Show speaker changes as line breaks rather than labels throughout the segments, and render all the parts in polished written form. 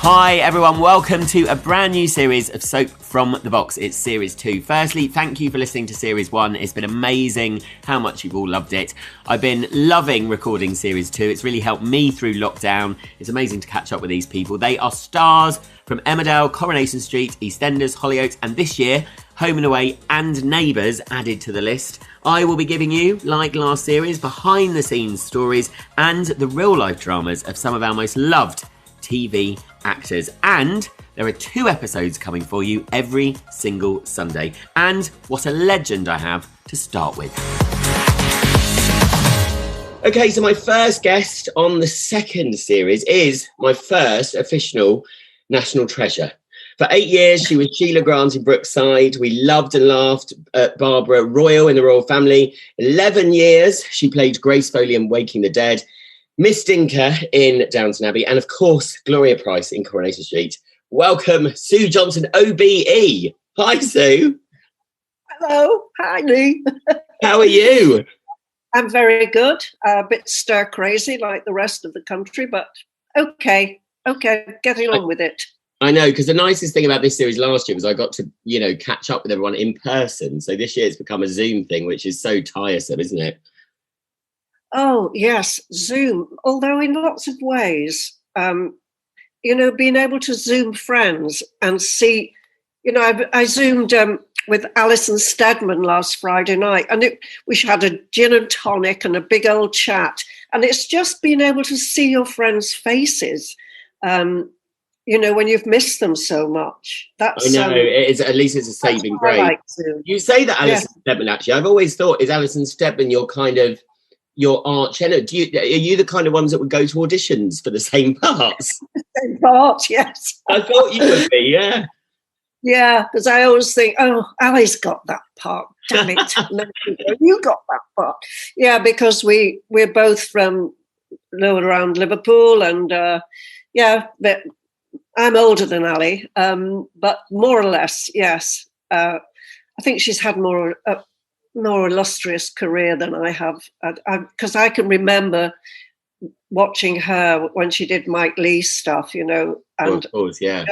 Hi everyone, welcome to a brand new series of Soap from the Box. It's series 2. Firstly, thank you for listening to series 1. It's been amazing how much you've all loved it. I've been loving recording series 2. It's really helped me through lockdown. It's amazing to catch up with these people. They are stars from Emmerdale, Coronation Street, EastEnders, Hollyoaks, and this year, Home and Away and Neighbours added to the list. I will be giving you, like last series, behind the scenes stories and the real life dramas of some of our most loved TV actors, and there are 2 episodes coming for you every single Sunday. And what a legend I have to start with. Okay, so my first guest on the second series is my first official national treasure. For 8 years, she was Sheila Grant in Brookside. We loved and laughed at Barbara Royle in the Royle Family. 11 years, she played Grace Foley in Waking the Dead. Miss Dinker in Downton Abbey, and of course, Gloria Price in Coronation Street. Welcome, Sue Johnston, OBE. Hi, Sue.
Hello. Hi, Lee.
How are you?
I'm very good. A bit stir crazy like the rest of the country, but okay, getting on with it.
I know, because the nicest thing about this series last year was I got to, catch up with everyone in person. So this year it's become a Zoom thing, which is so tiresome, isn't it?
Oh, yes, Zoom. Although in lots of ways, being able to Zoom friends and see, I Zoomed with Alison Steadman last Friday night, and we had a gin and tonic and a big old chat. And it's just being able to see your friends' faces, when you've missed them so much. That's,
I know, at least it's a saving grace. Like you say that Alison Steadman, actually. I've always thought, is Alison Steadman your arch enemy? Are you the kind of ones that would go to auditions for the same parts?
Same parts, yes.
I thought you would be, yeah.
Yeah, because I always think, oh, Ali's got that part, damn it. You got that part. Yeah, because we're both from around Liverpool, and but I'm older than Ali, but more or less, yes. I think she's had more illustrious career than I have, because I can remember watching her when she did Mike Lee's stuff, and
of course, yeah,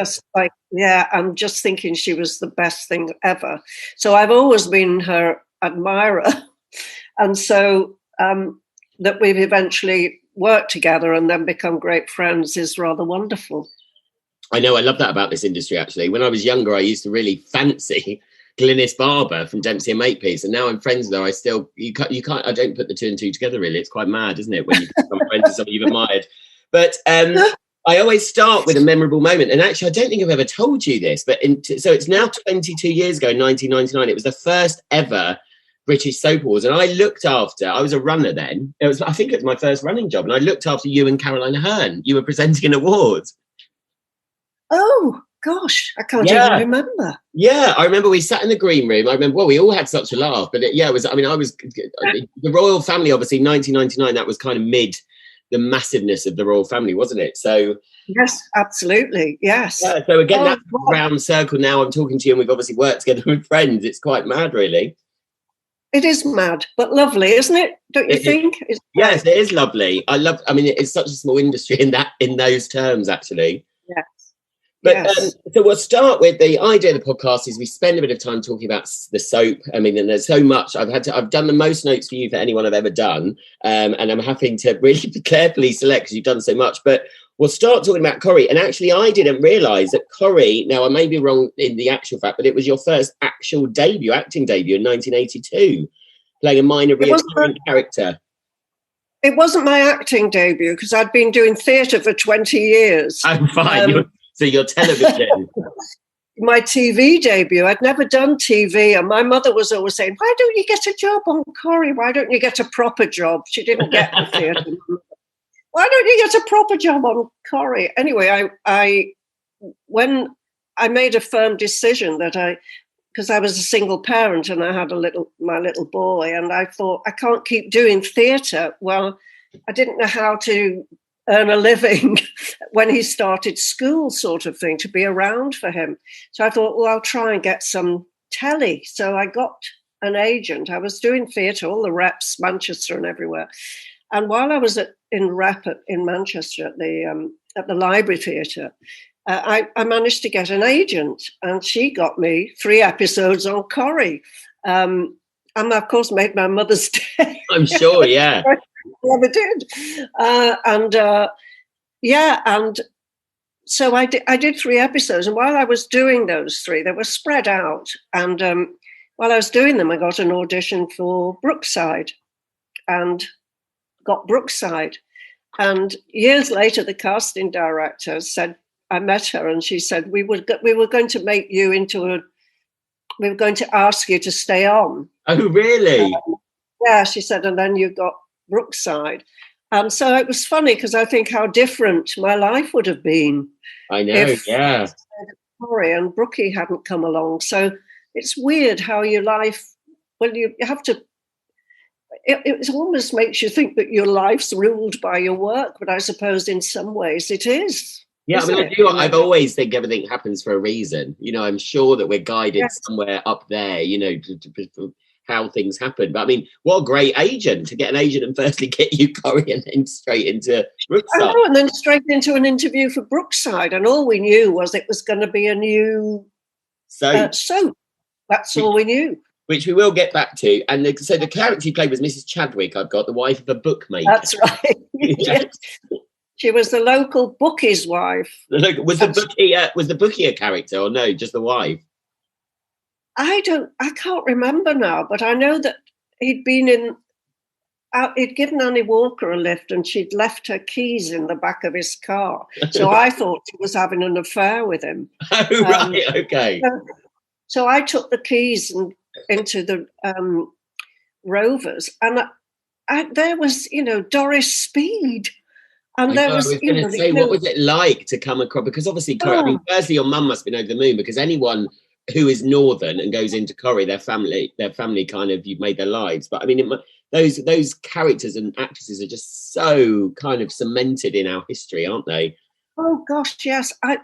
I'm just thinking she was the best thing ever. So I've always been her admirer, and so that we've eventually worked together and then become great friends is rather wonderful.
I know, I love that about this industry. Actually, when I was younger, I used to really fancy Glynis Barber from Dempsey and Makepeace, and now I'm friends with her. I don't put the 2 and 2 together, really. It's quite mad, isn't it, when you become friends with somebody you've admired? But I always start with a memorable moment, and actually I don't think I've ever told you this, but so it's now 22 years ago, 1999. It was the first ever British soap awards, and I was a runner then. I think it was my first running job, and I looked after you and Caroline Aherne. You were presenting an award.
Oh, gosh, I can't even remember.
Yeah, I remember we sat in the green room. I remember, we all had such a laugh. But the Royle Family, obviously, 1999, that was kind of mid the massiveness of the Royle Family, wasn't it? So
yes, absolutely, yes.
Yeah, so again, that's round circle now. I'm talking to you and we've obviously worked together with friends. It's quite mad, really.
It is mad, but lovely, isn't it? Don't you think?
Yes, it is lovely. It's such a small industry in those terms, actually.
Yes.
But so we'll start with the idea of the podcast is we spend a bit of time talking about the soap. And there's so much. I've done the most notes for you for anyone I've ever done. And I'm having to really carefully select because you've done so much. But we'll start talking about Corrie. And actually, I didn't realise that Corrie, now I may be wrong in the actual fact, but it was your first actual acting debut in 1982, playing a minor reoccurring character.
It wasn't my acting debut because I'd been doing theatre for 20 years.
I'm fine. So your television.
My TV debut, I'd never done TV, and my mother was always saying, why don't you get a job on Corrie? Why don't you get a proper job? She didn't get the theatre. Why don't you get a proper job on Corrie? Anyway, when I made a firm decision because I was a single parent and I had my little boy, and I thought, I can't keep doing theatre. Well, I didn't know how to earn a living when he started school, sort of thing, to be around for him. So I thought, well, I'll try and get some telly. So I got an agent. I was doing theatre, all the reps, Manchester and everywhere. And while I was in rep in Manchester at the Library Theatre, I managed to get an agent, and she got me 3 episodes on Corrie. And of course made my mother's day.
I'm sure, yeah.
Never did. And so I did 3 episodes, and while I was doing those 3, they were spread out. And while I was doing them, I got an audition for Brookside, and got Brookside. And years later, the casting director said, I met her, and she said, we were going to make you we were going to ask you to stay on.
Oh, really?
Yeah, she said, and then you got Brookside. So it was funny, because I think how different my life would have been.
I know,
if
yeah.
Corrie and Brookie hadn't come along. So it's weird how your life, well, you have to, it almost makes you think that your life's ruled by your work, but I suppose in some ways it is.
Yeah, I mean, I've always think everything happens for a reason. You know, I'm sure that we're guided somewhere up there, you know, to how things happen. But I mean, what a great agent, to get an agent and firstly get you Corrie and then straight into Brookside.
I know, and then straight into an interview for Brookside. And all we knew was it was going to be a new soap. That's all we knew.
Which we will get back to. And so the character you played was Mrs. Chadwick, I've got, the wife of a bookmaker.
That's right. Yes. She was the local bookie's wife.
Was the bookie a character, or no, just the wife?
I can't remember now, but I know that he'd given Annie Walker a lift, and she'd left her keys in the back of his car. So I thought she was having an affair with him.
Oh, right, okay.
So I took the keys into the Rovers, and there was, Doris Speed. And there was,
what was it like to come across? Because obviously, Corrie, I mean, firstly, your mum must have been over the moon, because anyone who is northern and goes into Corrie, their family kind of, you've made their lives. But I mean, those characters and actresses are just so kind of cemented in our history, aren't they?
Oh gosh, yes. I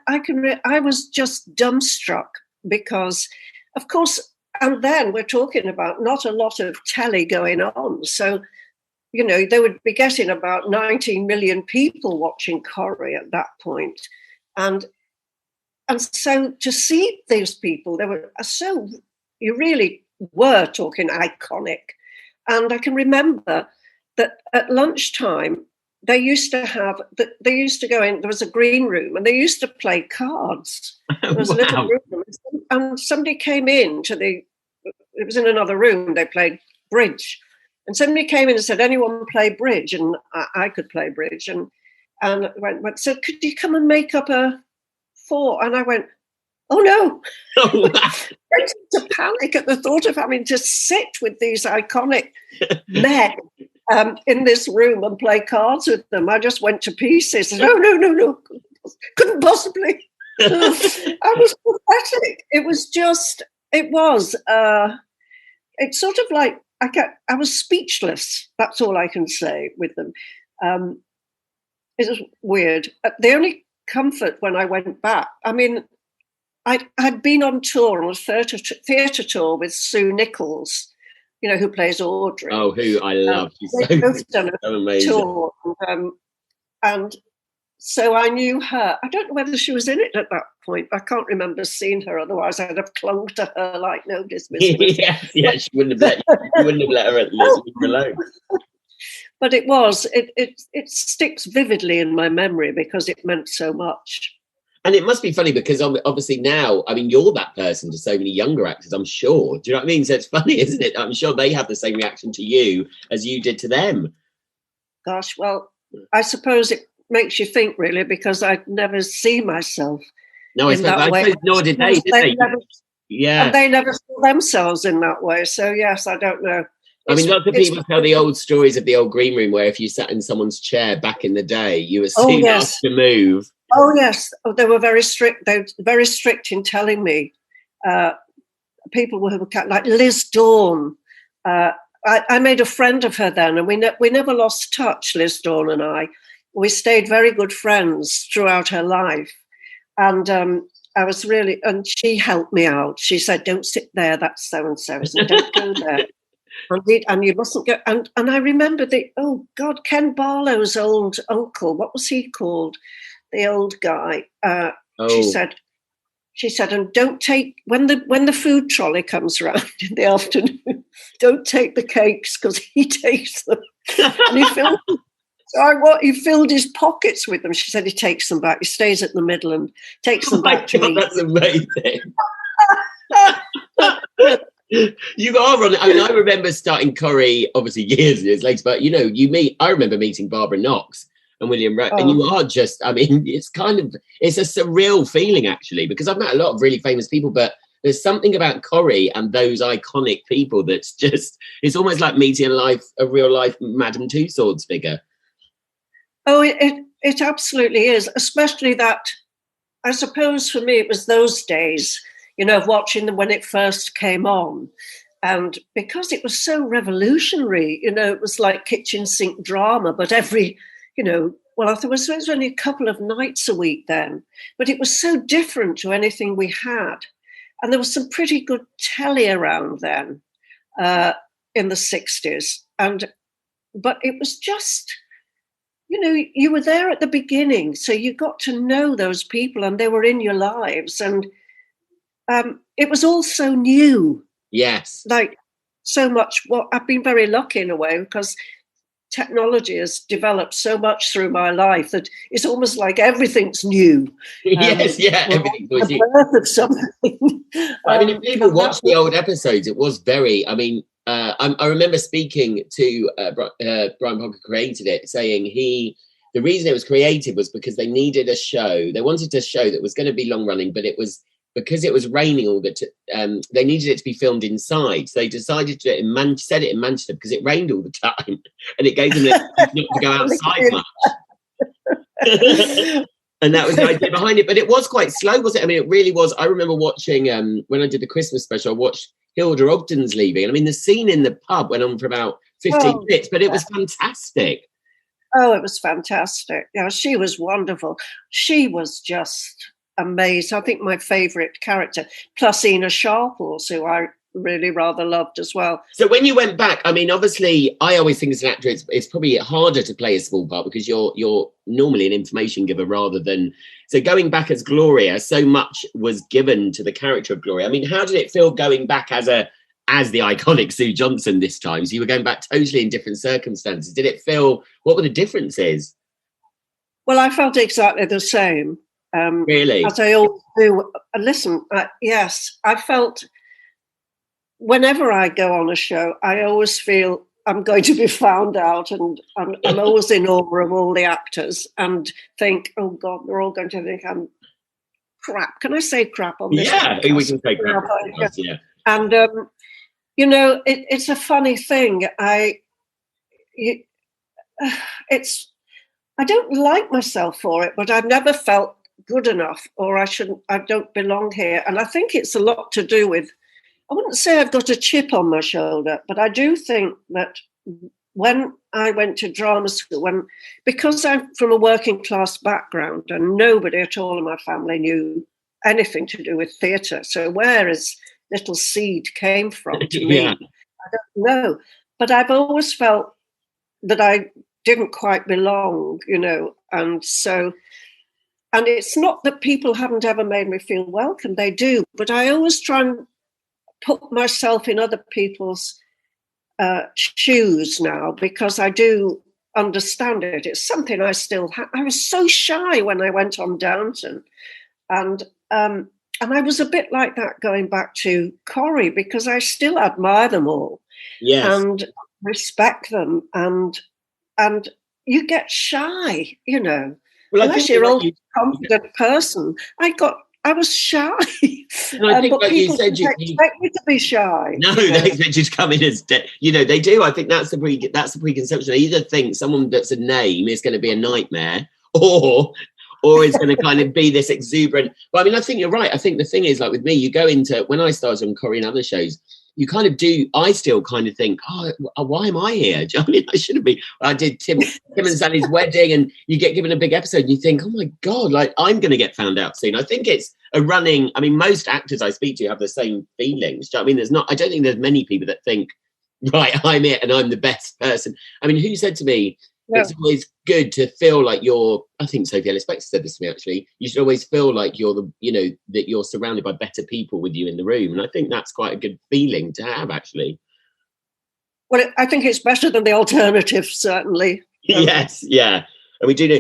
was just dumbstruck, because, of course, and then we're talking about not a lot of telly going on, so. They would be getting about 19 million people watching Corrie at that point. And so to see these people, you really were talking iconic. And I can remember that at lunchtime, they used to go in, there was a green room, and they used to play cards. There was a little room, and somebody came in it was in another room, they played bridge. And somebody came in and said, anyone play bridge? And I could play bridge. And went, so could you come and make up a 4? And I went, oh, no. I to panic at the thought of having to sit with these iconic men in this room and play cards with them. I just went to pieces. No. Couldn't possibly. I was pathetic. It's sort of like, I was speechless. That's all I can say with them. It was weird. The only comfort when I went back, I mean, I'd been on tour, on a theatre tour with Sue Nichols, who plays Audrey.
Oh, who I love. She's so amazing.
Tour, and so I knew her. I don't know whether she was in it at that point. I can't remember seeing her. Otherwise, I'd have clung to her like nobody's business.
Yeah, she wouldn't have let her alone.
But it sticks vividly in my memory because it meant so much.
And it must be funny because obviously now, I mean, you're that person to so many younger actors, I'm sure. Do you know what I mean? So it's funny, isn't it? I'm sure they have the same reaction to you as you did to them.
Gosh, well, I suppose it makes you think, really, because I'd never see myself in that way.
Nor did they, Yeah.
And they never saw themselves in that way. So, yes, I don't know.
I mean, lots of people tell the old stories of the old green room where if you sat in someone's chair back in the day, you were seen asked to move.
Oh, yes. They were very strict. They were very strict in telling me. People were like Liz Dawn. I made a friend of her then, and we never lost touch, Liz Dawn and I. We stayed very good friends throughout her life. And I was really, and she helped me out. She said, don't sit there, that's so-and-so. So don't go there. And you mustn't go. And I remember Ken Barlow's old uncle, what was he called? The old guy.
Oh.
She said, and don't take, when the food trolley comes around in the afternoon, don't take the cakes because he takes them. And he filled his pockets with them. She said he takes them back. He stays at the middle and takes them back to me.
That's amazing. You are on it. I mean, I remember starting Corrie, obviously years later, but I remember meeting Barbara Knox and William and you are just, I mean, it's a surreal feeling actually, because I've met a lot of really famous people, but there's something about Corrie and those iconic people that's just, it's almost like meeting a real life Madame Tussauds figure.
Oh, it absolutely is, especially that, I suppose for me, it was those days, watching them when it first came on. And because it was so revolutionary, it was like kitchen sink drama, but every, I thought it was only a couple of nights a week then, but it was so different to anything we had. And there was some pretty good telly around then in the 60s. But it was just, you were there at the beginning, so you got to know those people and they were in your lives. And it was all so new.
Yes.
Like so much. Well, I've been very lucky in a way because technology has developed so much through my life that it's almost like everything's new.
Yes, everything was new.
Birth of something.
I mean, if people watch the old episodes, it was very, I mean, I remember speaking to Brian Parker created it, saying the reason it was created was because they needed a show. They wanted a show that was going to be long running, but it was because it was raining all the time. They needed it to be filmed inside. So they decided to set it in Manchester because it rained all the time, and it gave them not to go outside much. And that was the idea behind it. But it was quite slow, wasn't it? I mean, it really was. I remember watching when I did the Christmas special. I watched Hilda Ogden's leaving, and I mean, the scene in the pub went on for about 15 minutes, but it was fantastic.
Oh, it was fantastic. Yeah, she was wonderful. She was just amazing. I think my favourite character, plus Ina Sharples, who I really rather loved as well.
So when you went back, I mean, obviously, I always think as an actor, it's probably harder to play a small part because you're normally an information giver rather than. So going back as Gloria, so much was given to the character of Gloria. I mean, how did it feel going back as the iconic Sue Johnston this time? So you were going back totally in different circumstances. Did it feel? What were the differences?
Well, I felt exactly the same.
Really?
As I always do. Listen, yes, I felt whenever I go on a show, I always feel I'm going to be found out, and I'm always in awe of all the actors and think, oh God, they're all going to think I'm crap. Can I say crap on this?
Yeah, we can say crap. Yeah.
And, it's a funny thing. I don't like myself for it, but I've never felt good enough, or I don't belong here. And I think it's a lot to do with, I wouldn't say I've got a chip on my shoulder, but I do think that when I went to drama school, because I'm from a working class background and nobody at all in my family knew anything to do with theatre. So where his little seed came from to me, I don't know. But I've always felt that I didn't quite belong, and so. And it's not that people haven't ever made me feel welcome, they do, but I always try and put myself in other people's shoes now, because I do understand it. It's something I still have. I was so shy when I went on Downton, and I was a bit like that going back to Corrie, because I still admire them all, and respect them, and you get shy, Well, unless you're all confident person. I was shy.
And I think,
but
like
people
you said,
expect me to be shy.
No, they expect you to come in as, they do. I think that's the preconception. They either think someone that's a name is going to be a nightmare, or it's going to kind of be this exuberant. But I mean, I think you're right. I think the thing is, like with me, you go into, when I started on Corrie and other shows, you kind of do, I still kind of think, why am I here? Do you know what I mean? I shouldn't be. I did Tim and Sally's wedding, and you get given a big episode and you think, oh my God, like I'm going to get found out soon. I think it's a running, I mean, most actors I speak to have the same feelings. Do you know what I mean? I don't think there's many people that think, right, I'm it and I'm the best person. I mean, who said to me,
No.
It's always good to feel like I think Sophie Ellis-Bextor said this to me, actually. You should always feel like that you're surrounded by better people with you in the room. And I think that's quite a good feeling to have, actually.
Well, I think it's better than the alternative, certainly.
Yes, yeah. And we do know.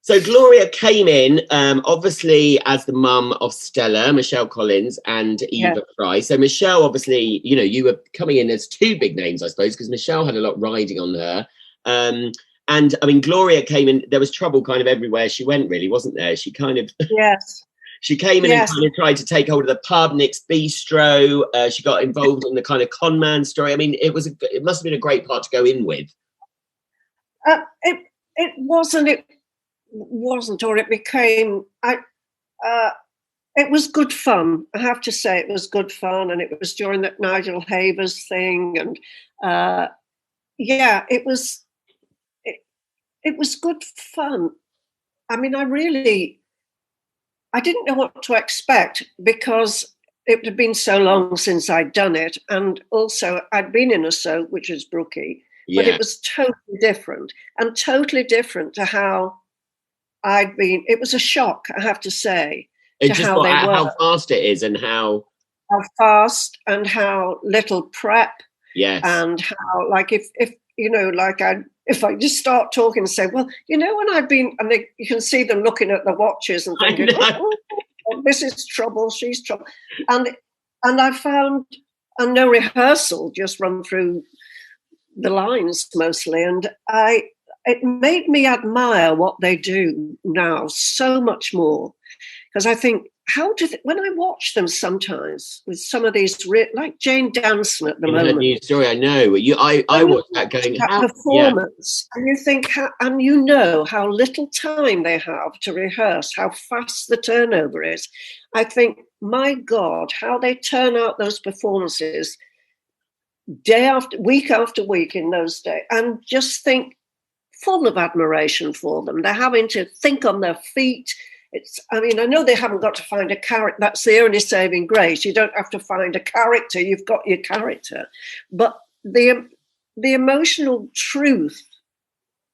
So Gloria came in, obviously, as the mum of Stella, Michelle Collins, and Eva Price. So Michelle, obviously, you were coming in as two big names, I suppose, because Michelle had a lot riding on her. And I mean, Gloria came in. There was trouble kind of everywhere she went, really, wasn't there? She kind of she came in and kind of tried to take hold of the pub, Nick's Bistro. She got involved in the kind of con man story. I mean, it must have been a great part to go in with.
It wasn't, or it became. It was good fun. I have to say, it was good fun, and it was during that Nigel Havers thing, and it was. It was good fun. I mean, I didn't know what to expect because it had been so long since I'd done it. And also I'd been in a soap, which is Brookie, but it was totally different to how I'd been. It was a shock, I have to say, to how they were.
How fast it is and how
fast and how little prep.
Yes.
And how, like, if I just start talking and say, well, when I've been, and you can see them looking at the watches and thinking, oh, this is trouble, she's trouble. And I found, and no rehearsal, just run through the lines mostly. And it made me admire what they do now so much more. Because I think, when I watch them sometimes with some of these, like Jane Danson at the moment.
New story, I know. I watched that going.
Performance, and you think, how little time they have to rehearse, how fast the turnover is. I think, my God, how they turn out those performances week after week in those days, and just think, full of admiration for them. They're having to think on their feet. I know they haven't got to find a character. That's the only saving grace. You don't have to find a character. You've got your character. But the emotional truth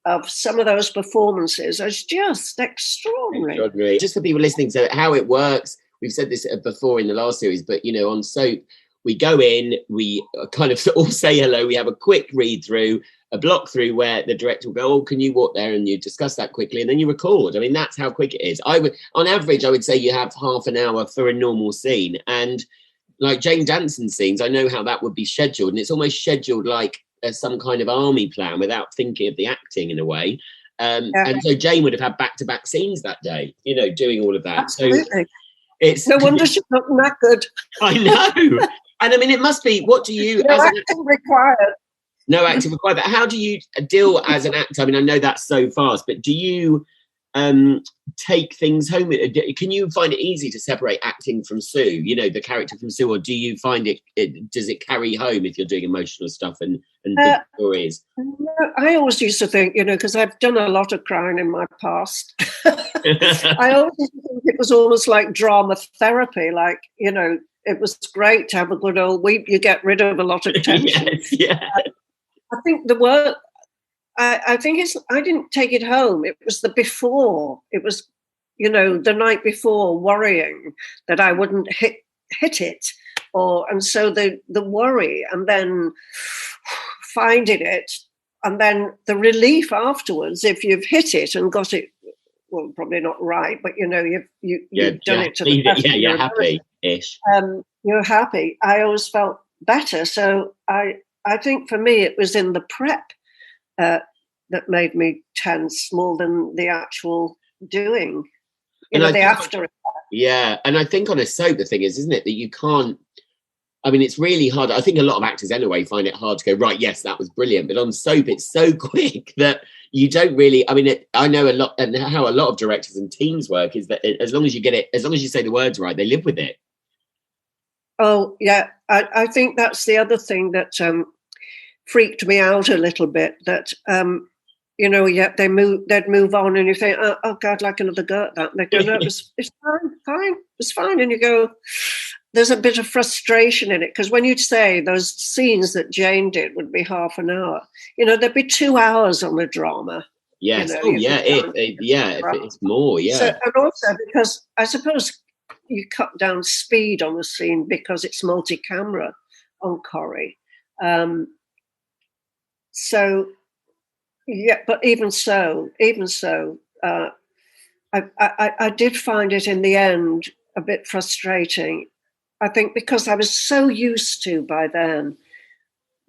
of some of those performances is just extraordinary.
Just for people listening, so how it works, we've said this before in the last series, but, on soap, we go in, we kind of all say hello, we have a quick read through, a block through where the director will go, oh, can you walk there? And you discuss that quickly, and then you record. I mean, that's how quick it is. On average, I would say you have half an hour for a normal scene. And like Jane Danson scenes, I know how that would be scheduled, and it's almost scheduled like some kind of army plan without thinking of the acting in a way. And so Jane would have had back-to-back scenes that day, doing all of that.
Absolutely.
So it's
no wonder she's not knackered.
I know. And I mean, it must be, what do you...
No acting required.
No acting required. But how do you deal as an actor? I mean, I know that's so fast, but do you take things home? Can you find it easy to separate acting from Sue, the character from Sue, or do you find does it carry home if you're doing emotional stuff and big stories?
No, I always used to think, because I've done a lot of crying in my past. I always used to think it was almost like drama therapy, like, it was great to have a good old weep. You get rid of a lot of tension.
Yes, yeah.
I think the word, I think I didn't take it home. It was the before. It was, the night before, worrying that I wouldn't hit it. And so the worry, and then finding it, and then the relief afterwards, if you've hit it and got it, well, probably not right, but you've done it to the best.
Yeah, you're happy-ish.
You're happy. I always felt better. So I think for me it was in the prep that made me tense more than the actual doing. The after.
Yeah, and I think on a soap the thing is, isn't it, that you can't. I mean, it's really hard. I think a lot of actors anyway find it hard to go, right, yes, that was brilliant. But on soap, it's so quick that you don't really, I know a lot, and how a lot of directors and teams work is that as long as you get it, as long as you say the words right, they live with it.
Oh, yeah. I think that's the other thing that freaked me out a little bit, that, they'd move on and you think, oh God, like another go at that. And they go, no, it's fine. And you go, there's a bit of frustration in it, because when you say those scenes that Jane did would be half an hour, there'd be 2 hours on the drama.
Yes. If it's more, yeah.
So, and also because I suppose you cut down speed on the scene because it's multi-camera on Corrie. So, yeah, but even so, I did find it in the end a bit frustrating. I think because I was so used to by then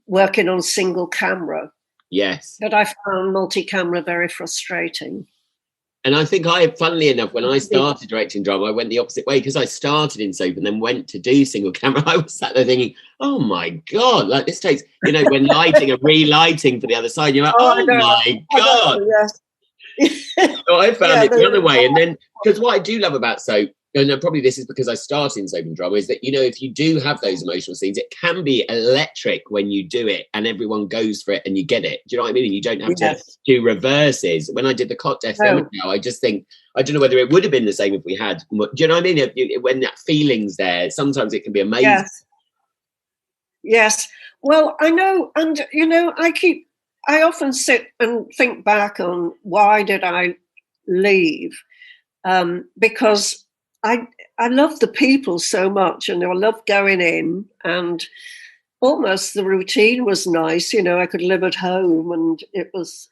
working on single camera.
Yes.
That I found multi-camera very frustrating.
And I think funnily enough, when I started directing drama, I went the opposite way, because I started in soap and then went to do single camera. I was sat there thinking, oh my God, like this takes, when lighting and relighting for the other side, you're like, oh my God. Yes. So I found it the other way. And then, because what I do love about soap, and probably this is because I started in soap and drama, is that, if you do have those emotional scenes, it can be electric when you do it and everyone goes for it and you get it. Do you know what I mean? And you don't have to do reverses. When I did the Cot Death Film now, I just think, I don't know whether it would have been the same if we had, do you know what I mean? When that feeling's there, sometimes it can be amazing.
Yes. Well, I know, and, I often sit and think back on why did I leave? Because I love the people so much, and I love going in, and almost the routine was nice. I could live at home, and it was.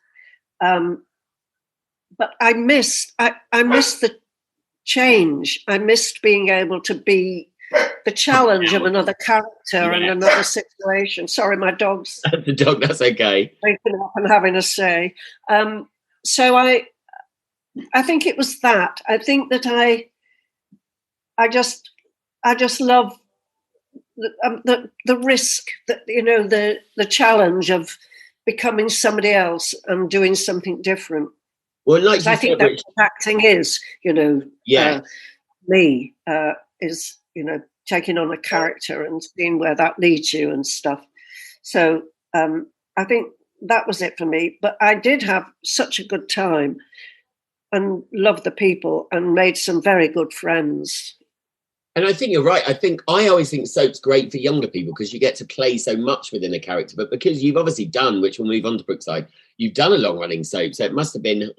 But I missed the change. I missed being able to be the challenge of another character and another situation. Sorry, my dog's.
The dog. That's okay.
Waking up and having a say. So I think it was that. I think that I just love the risk, that the challenge of becoming somebody else and doing something different.
Well, like
I think that's what acting is, me is taking on a character and seeing where that leads you and stuff. So I think that was it for me. But I did have such a good time and loved the people and made some very good friends.
And I think you're right. I always think soap's great for younger people because you get to play so much within a character. But because you've obviously done, which we'll move on to Brookside, you've done a long-running soap, so it must have been.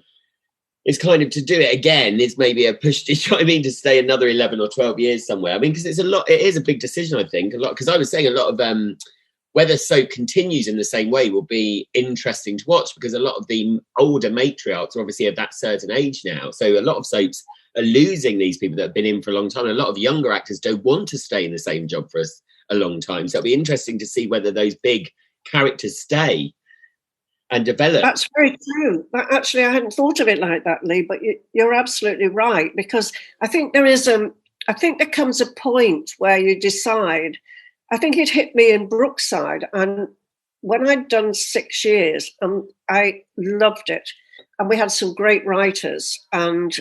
It's kind of, to do it again is maybe a push. You know what I mean? To stay another 11 or 12 years somewhere. I mean, because it's a lot. It is a big decision, I think. A lot, because I was saying a lot of whether soap continues in the same way will be interesting to watch, because a lot of the older matriarchs are obviously of that certain age now. So a lot of soaps are losing these people that have been in for a long time. And a lot of younger actors don't want to stay in the same job for a long time. So it'll be interesting to see whether those big characters stay and develop.
That's very true. Actually, I hadn't thought of it like that, Lee, but you're absolutely right, because I think there comes a point where you decide. I think it hit me in Brookside, and when I'd done 6 years, I loved it, and we had some great writers and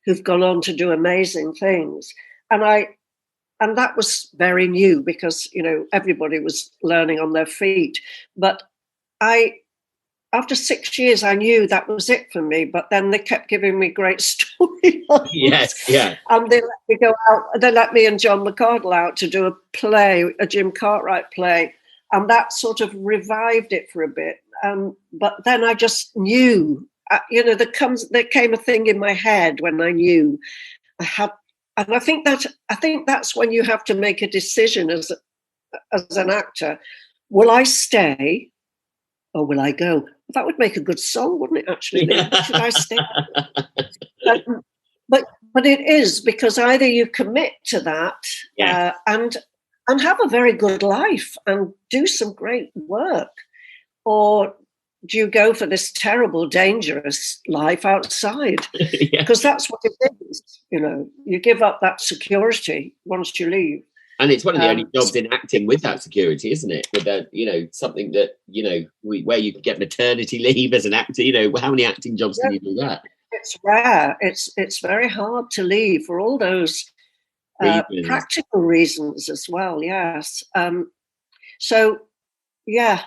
who've gone on to do amazing things, and that was very new because everybody was learning on their feet. But after 6 years, I knew that was it for me. But then they kept giving me great storylines.
Yes, yeah.
And they let me go out. They let me and John McCardle out to do a play, a Jim Cartwright play, and that sort of revived it for a bit. But then I just knew, there came a thing in my head when I knew I had, and I think that's when you have to make a decision as an actor. Will I stay? Or will I go? That would make a good song, wouldn't it, actually? Should I stay? But it is, because either you commit to that and have a very good life and do some great work, or do you go for this terrible, dangerous life outside? Because that's what it is. You give up that security once you leave. And
it's one of the only jobs in acting with that security, isn't it? With something that, where you can get maternity leave as an actor. How many acting jobs can you do that?
It's rare. It's very hard to leave for all those practical reasons as well. Yes. So, yeah.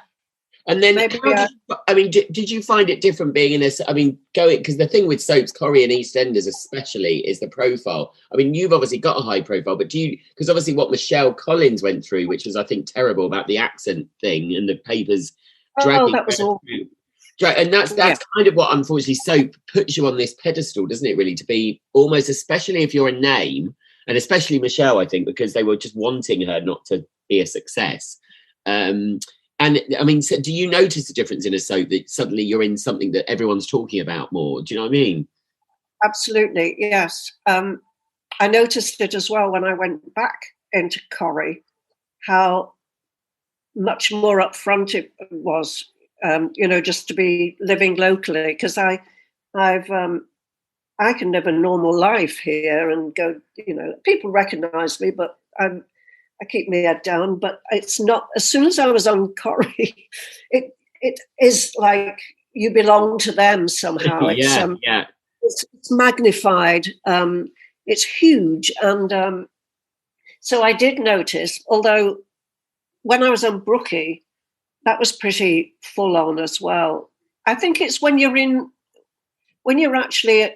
And then,
Maybe,
did you find it different being in this? I mean, going, because the thing with soaps, Corrie and EastEnders especially, is the profile. I mean, you've obviously got a high profile, but because obviously what Michelle Collins went through, which was, I think, terrible about the accent thing and the papers dragging.
that was all.
And that's kind of what, unfortunately, soap puts you on this pedestal, doesn't it, really, to be almost, especially if you're a name, and especially Michelle, I think, because they were just wanting her not to be a success. And I mean, so do you notice the difference in a soap that suddenly you're in something that everyone's talking about more? Do you know what I mean?
Absolutely, yes. I noticed it as well when I went back into Corrie, how much more upfront it was, just to be living locally, because I can live a normal life here and go, people recognise me, but I keep my head down, but it's not. As soon as I was on Corrie, it is like you belong to them somehow. It's magnified. It's huge, and so I did notice. Although when I was on Brookie, that was pretty full on as well. I think it's when you're actually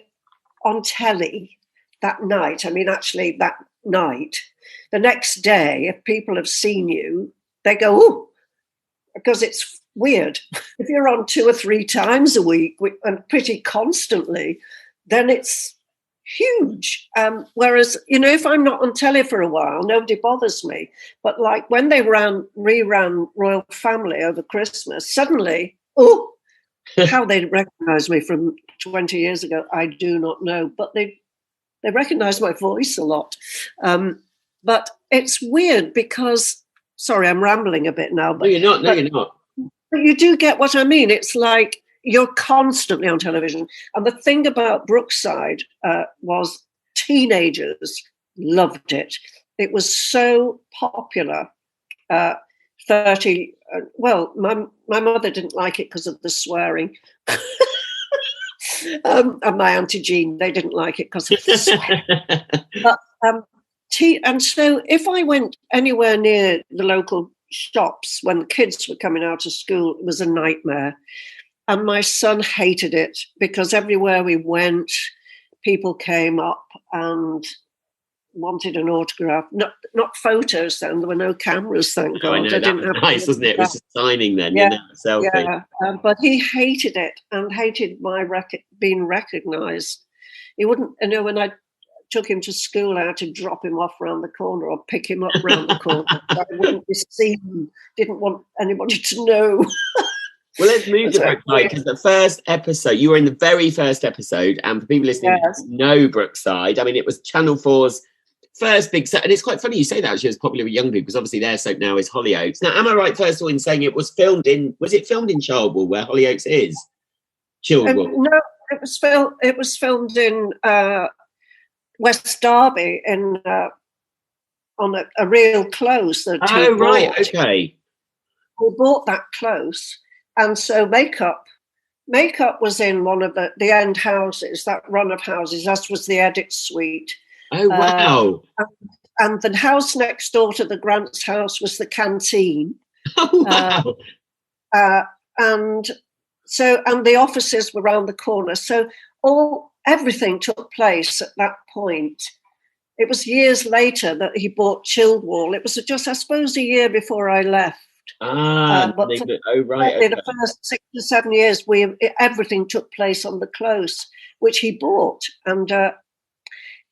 on telly that night. I mean, actually that night. The next day, if people have seen you, they go, oh, because it's weird. If you're on 2 or 3 times a week and pretty constantly, then it's huge. Whereas, if I'm not on telly for a while, nobody bothers me. But like when they reran Royle Family over Christmas, suddenly, how they recognise me from 20 years ago, I do not know. But they recognise my voice a lot. But it's weird because, sorry, I'm rambling a bit now. But,
no, you're not.
But you do get what I mean. It's like you're constantly on television. And the thing about Brookside was teenagers loved it. It was so popular. My mother didn't like it because of the swearing. And my Auntie Jean, they didn't like it because of the swearing. But, and so if I went anywhere near the local shops when the kids were coming out of school, it was a nightmare. And my son hated it because everywhere we went, people came up and wanted an autograph. Not photos then. There were no cameras, thank God.
I know, that was nice, wasn't it? It was just signing then, selfie.
Yeah, but he hated it and hated my being recognised. He wouldn't, when I took him to school, I had to drop him off around the corner or pick him up around the corner. I wouldn't be seen, didn't want anybody to know.
Well, let's move to Brookside, because the first episode, you were in the very first episode, and for people listening who know Brookside, I mean, it was Channel 4's first big set, and it's quite funny you say that, actually, it was popular with young people, because obviously their soap now is Hollyoaks. Now, am I right, first of all, in saying it was filmed in Childwall, where Hollyoaks is? Childwall?
No, it was filmed in West Derby on a real close.
Oh, right, okay.
We bought that close, and so makeup was in one of the end houses, that run of houses, as was the edit suite.
Oh, wow.
And the house next door to the Grant's house was the canteen.
Oh, wow.
And the offices were around the corner. So everything took place at that point. It was years later that he bought Childwall. It was just, I suppose, a year before I left.
But
the first 6 to 7 years, everything took place on the close, which he bought, and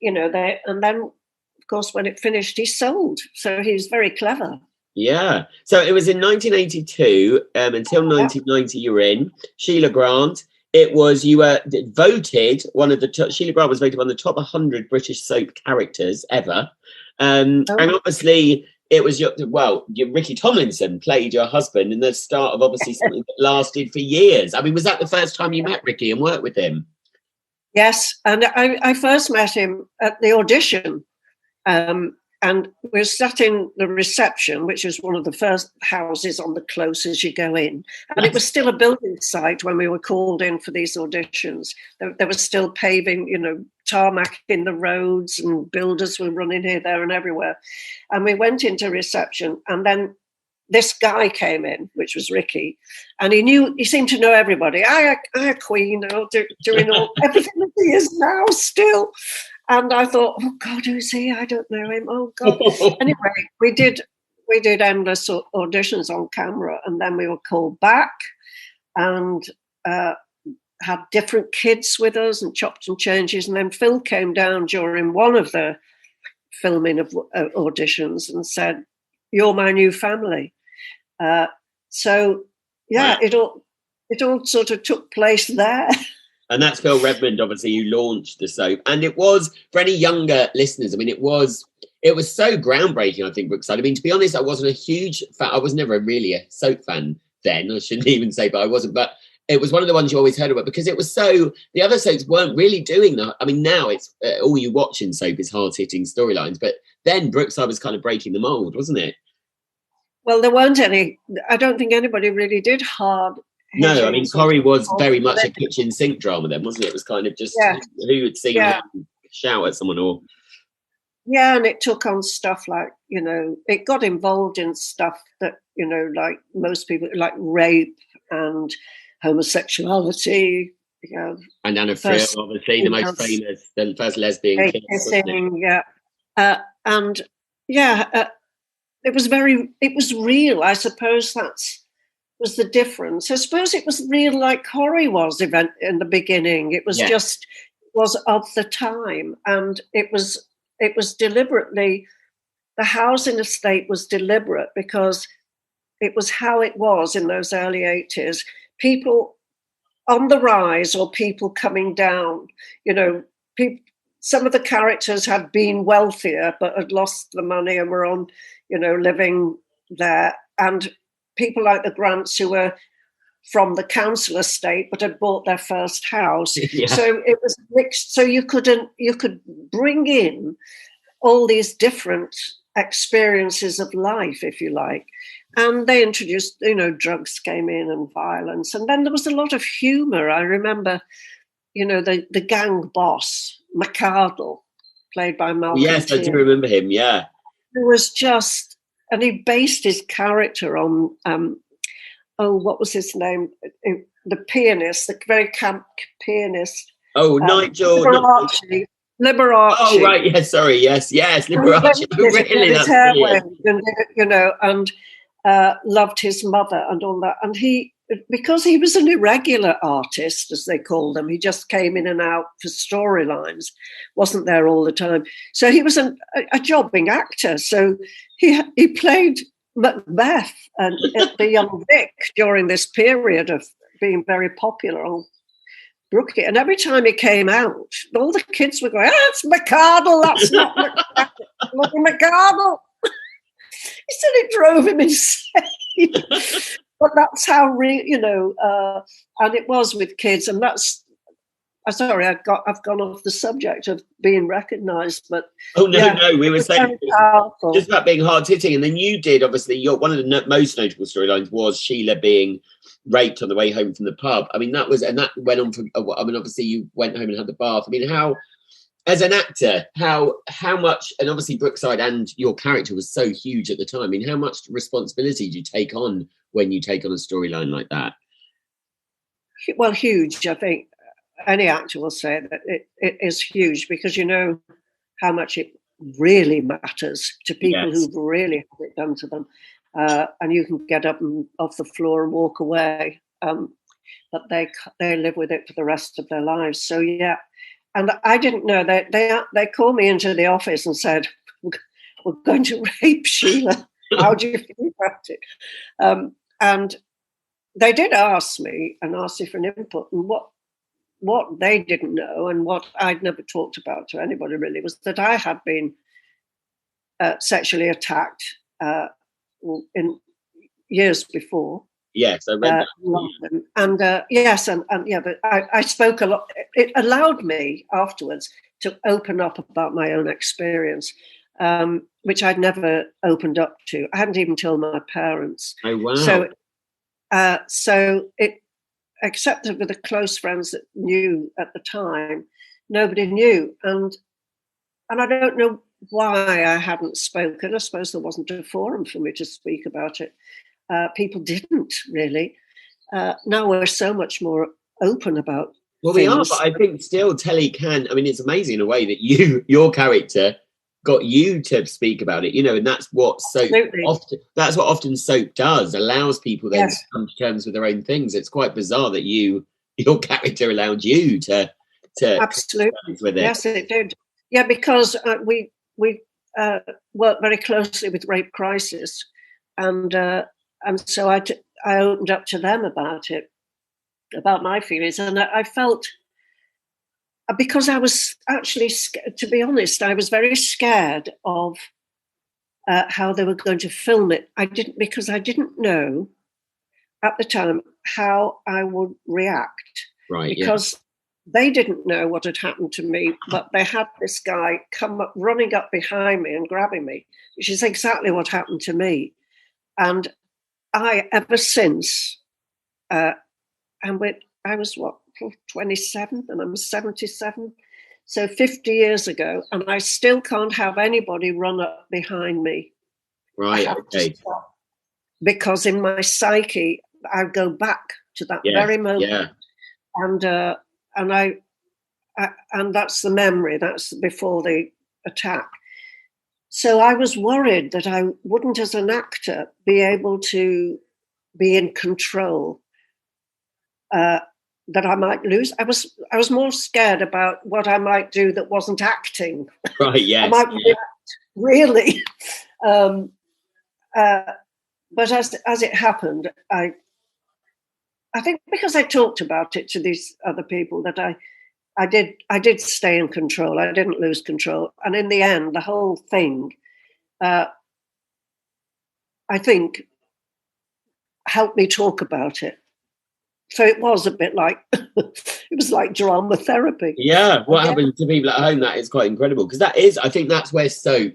and then, of course, when it finished, he sold. So he was very clever.
Yeah. So it was in 1982 until 1990. You were in Sheila Grant. You were voted Sheila Grant was voted one of the top 100 British soap characters ever, and obviously. It was your Ricky Tomlinson played your husband in the start of obviously something that lasted for years. I mean, was that the first time you met Ricky and worked with him?
Yes, and I first met him at the audition, and we were sat in the reception, which was one of the first houses on the close as you go in. And it was still a building site when we were called in for these auditions. There was still paving, tarmac in the roads, and builders were running here, there and everywhere. And we went into reception, and then this guy came in, which was Ricky, and he seemed to know everybody. I Queen, doing all everything that he is now still. And I thought, oh God, who's he? I don't know him. Oh God. Anyway, we did endless auditions on camera, and then we were called back and had different kids with us and chopped and changes. And then Phil came down during one of the filming of auditions and said, "You're my new family." So yeah, wow. It all sort of took place there.
And that's Phil Redmond, obviously, who launched the soap. And it was, for any younger listeners, I mean, it was so groundbreaking, I think, Brookside. I mean, to be honest, I wasn't a huge fan. I was never really a soap fan then. I shouldn't even say, but I wasn't. But it was one of the ones you always heard about because it was so, the other soaps weren't really doing that. I mean, now it's all you watch in soap is hard-hitting storylines. But then Brookside was kind of breaking the mold, wasn't it?
Well, there weren't any. I don't think anybody really did hard.
No, I mean, Corrie was very much a kitchen sink drama then, wasn't it? It was kind of just who had seen him shout at someone or...
Yeah, and it took on stuff like, it got involved in stuff that, like most people, like rape and homosexuality.
And Anna Friel, obviously, the most famous, the first lesbian kiss. It was real. I suppose was the difference. I suppose it was real like Corrie was in the beginning. It was just was of the time, and it was deliberately, the housing estate was deliberate because it was how it was in those early 80s. People on the rise or people coming down, some of the characters had been wealthier but had lost the money and were on, living there. And people like the Grants who were from the council estate but had bought their first house. Yeah. So it was mixed. So you could bring in all these different experiences of life, if you like. And they introduced, drugs came in and violence. And then there was a lot of humour. I remember, the gang boss, McCardle, played by Malcolm. Yes, Tier. I do remember him, yeah.
It was just, and he based his character on, what was his name? The pianist, the very camp pianist.
Oh, Nigel.
Liberace.
Oh, right, yes, sorry, yes, Liberace. Really, that's brilliant.
And loved his mother and all that. And because he was an irregular artist, as they called them, he just came in and out for storylines, wasn't there all the time. So he was a jobbing actor. So he played Macbeth and the young Vic during this period of being very popular on Brookie. And every time he came out, all the kids were going, "That's McCardle, that's not Macbeth, bloody McCardle." He said it drove him insane. But that's how and it was with kids, and that's. Sorry, I've gone off the subject of being recognised, but
no, we were saying just about being hard hitting, and then you did obviously. One of the most notable storylines was Sheila being raped on the way home from the pub. I mean, that went on for. I mean, obviously you went home and had the bath. I mean, how, as an actor, how much, and obviously Brookside and your character was so huge at the time. I mean, how much responsibility do you take on when you take on a storyline like that?
Well, huge, I think. Any actor will say that it is huge because you know how much it really matters to people who've really had it done to them. And you can get up and off the floor and walk away, but they live with it for the rest of their lives. So, yeah. And I didn't know. They called me into the office and said, "We're going to rape Sheila. How do you feel about it?" And they did ask me for an input. And what they didn't know and what I'd never talked about to anybody really was that I had been sexually attacked in years before.
Yes, I read that.
London. And but I spoke a lot. It allowed me afterwards to open up about my own experience, which I'd never opened up to. I hadn't even told my parents.
Oh, wow.
So it, except for the close friends that knew at the time, nobody knew. And I don't know why I hadn't spoken. I suppose there wasn't a forum for me to speak about it. People didn't really. Now we're so much more open about
Well,
things.
we are, but I think still telly can. I mean, it's amazing in a way that your character got you to speak about it, and that's what soap often. That's what often soap does. Allows people then to come to terms with their own things. It's quite bizarre that your character allowed you to
absolutely
with it.
Yes, it did. Yeah, because we worked very closely with Rape Crisis, and so I opened up to them about it, about my feelings, and I felt, because I was actually, to be honest, I was very scared of how they were going to film it. Because I didn't know at the time how I would react.
Right.
Because they didn't know what had happened to me, but they had this guy come up, running up behind me and grabbing me, which is exactly what happened to me. And I, ever since, I was 27 and I'm 77. So 50 years ago, and I still can't have anybody run up behind me.
Right, okay.
Because in my psyche, I go back to that very moment. Yeah. And that's the memory, that's before the attack. So I was worried that I wouldn't, as an actor, be able to be in control, that I might lose. I was more scared about what I might do that wasn't acting.
Right, yes.
I might react, really. But as it happened, I think because I talked about it to these other people, that I did stay in control. I didn't lose control. And in the end, the whole thing, I think, helped me talk about it. So it was a bit like, it was like drama therapy.
Yeah, what happened to people at home, that is quite incredible. Because I think that's where soap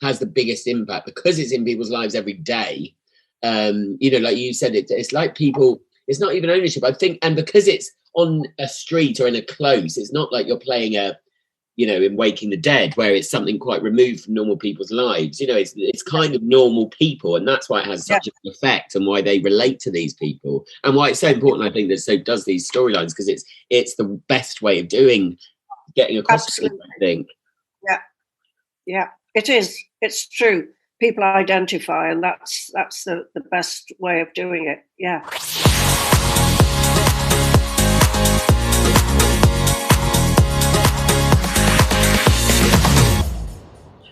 has the biggest impact, because it's in people's lives every day. Like you said, it's like people, it's not even ownership, I think. And because it's on a street or in a close, it's not like you're playing in Waking the Dead, where it's something quite removed from normal people's lives. It's kind of normal people, and that's why it has such an effect, and why they relate to these people, and why it's so important, I think, that soap does these storylines, because it's the best way of getting across.
Absolutely.
I think.
Yeah, it is. It's true. People identify, and that's the best way of doing it. Yeah.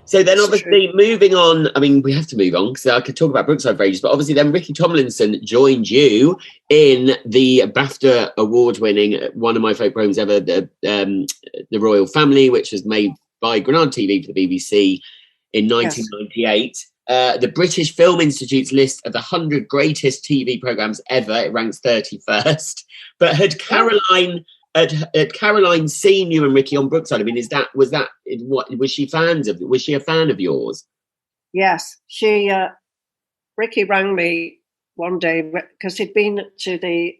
So then, obviously, moving on, I mean, we have to move on because I could talk about Brookside for ages, but obviously then Ricky Tomlinson joined you in the BAFTA award-winning, one of my favourite programmes ever, the Royle Family, which was made by Granada TV for the BBC in 1998. The British Film Institute's list of the 100 greatest TV programmes ever, it ranks 31st. But had Caroline seen you and Ricky on Brookside? I mean, was she a fan of yours?
Yes, Ricky rang me one day because he'd been to the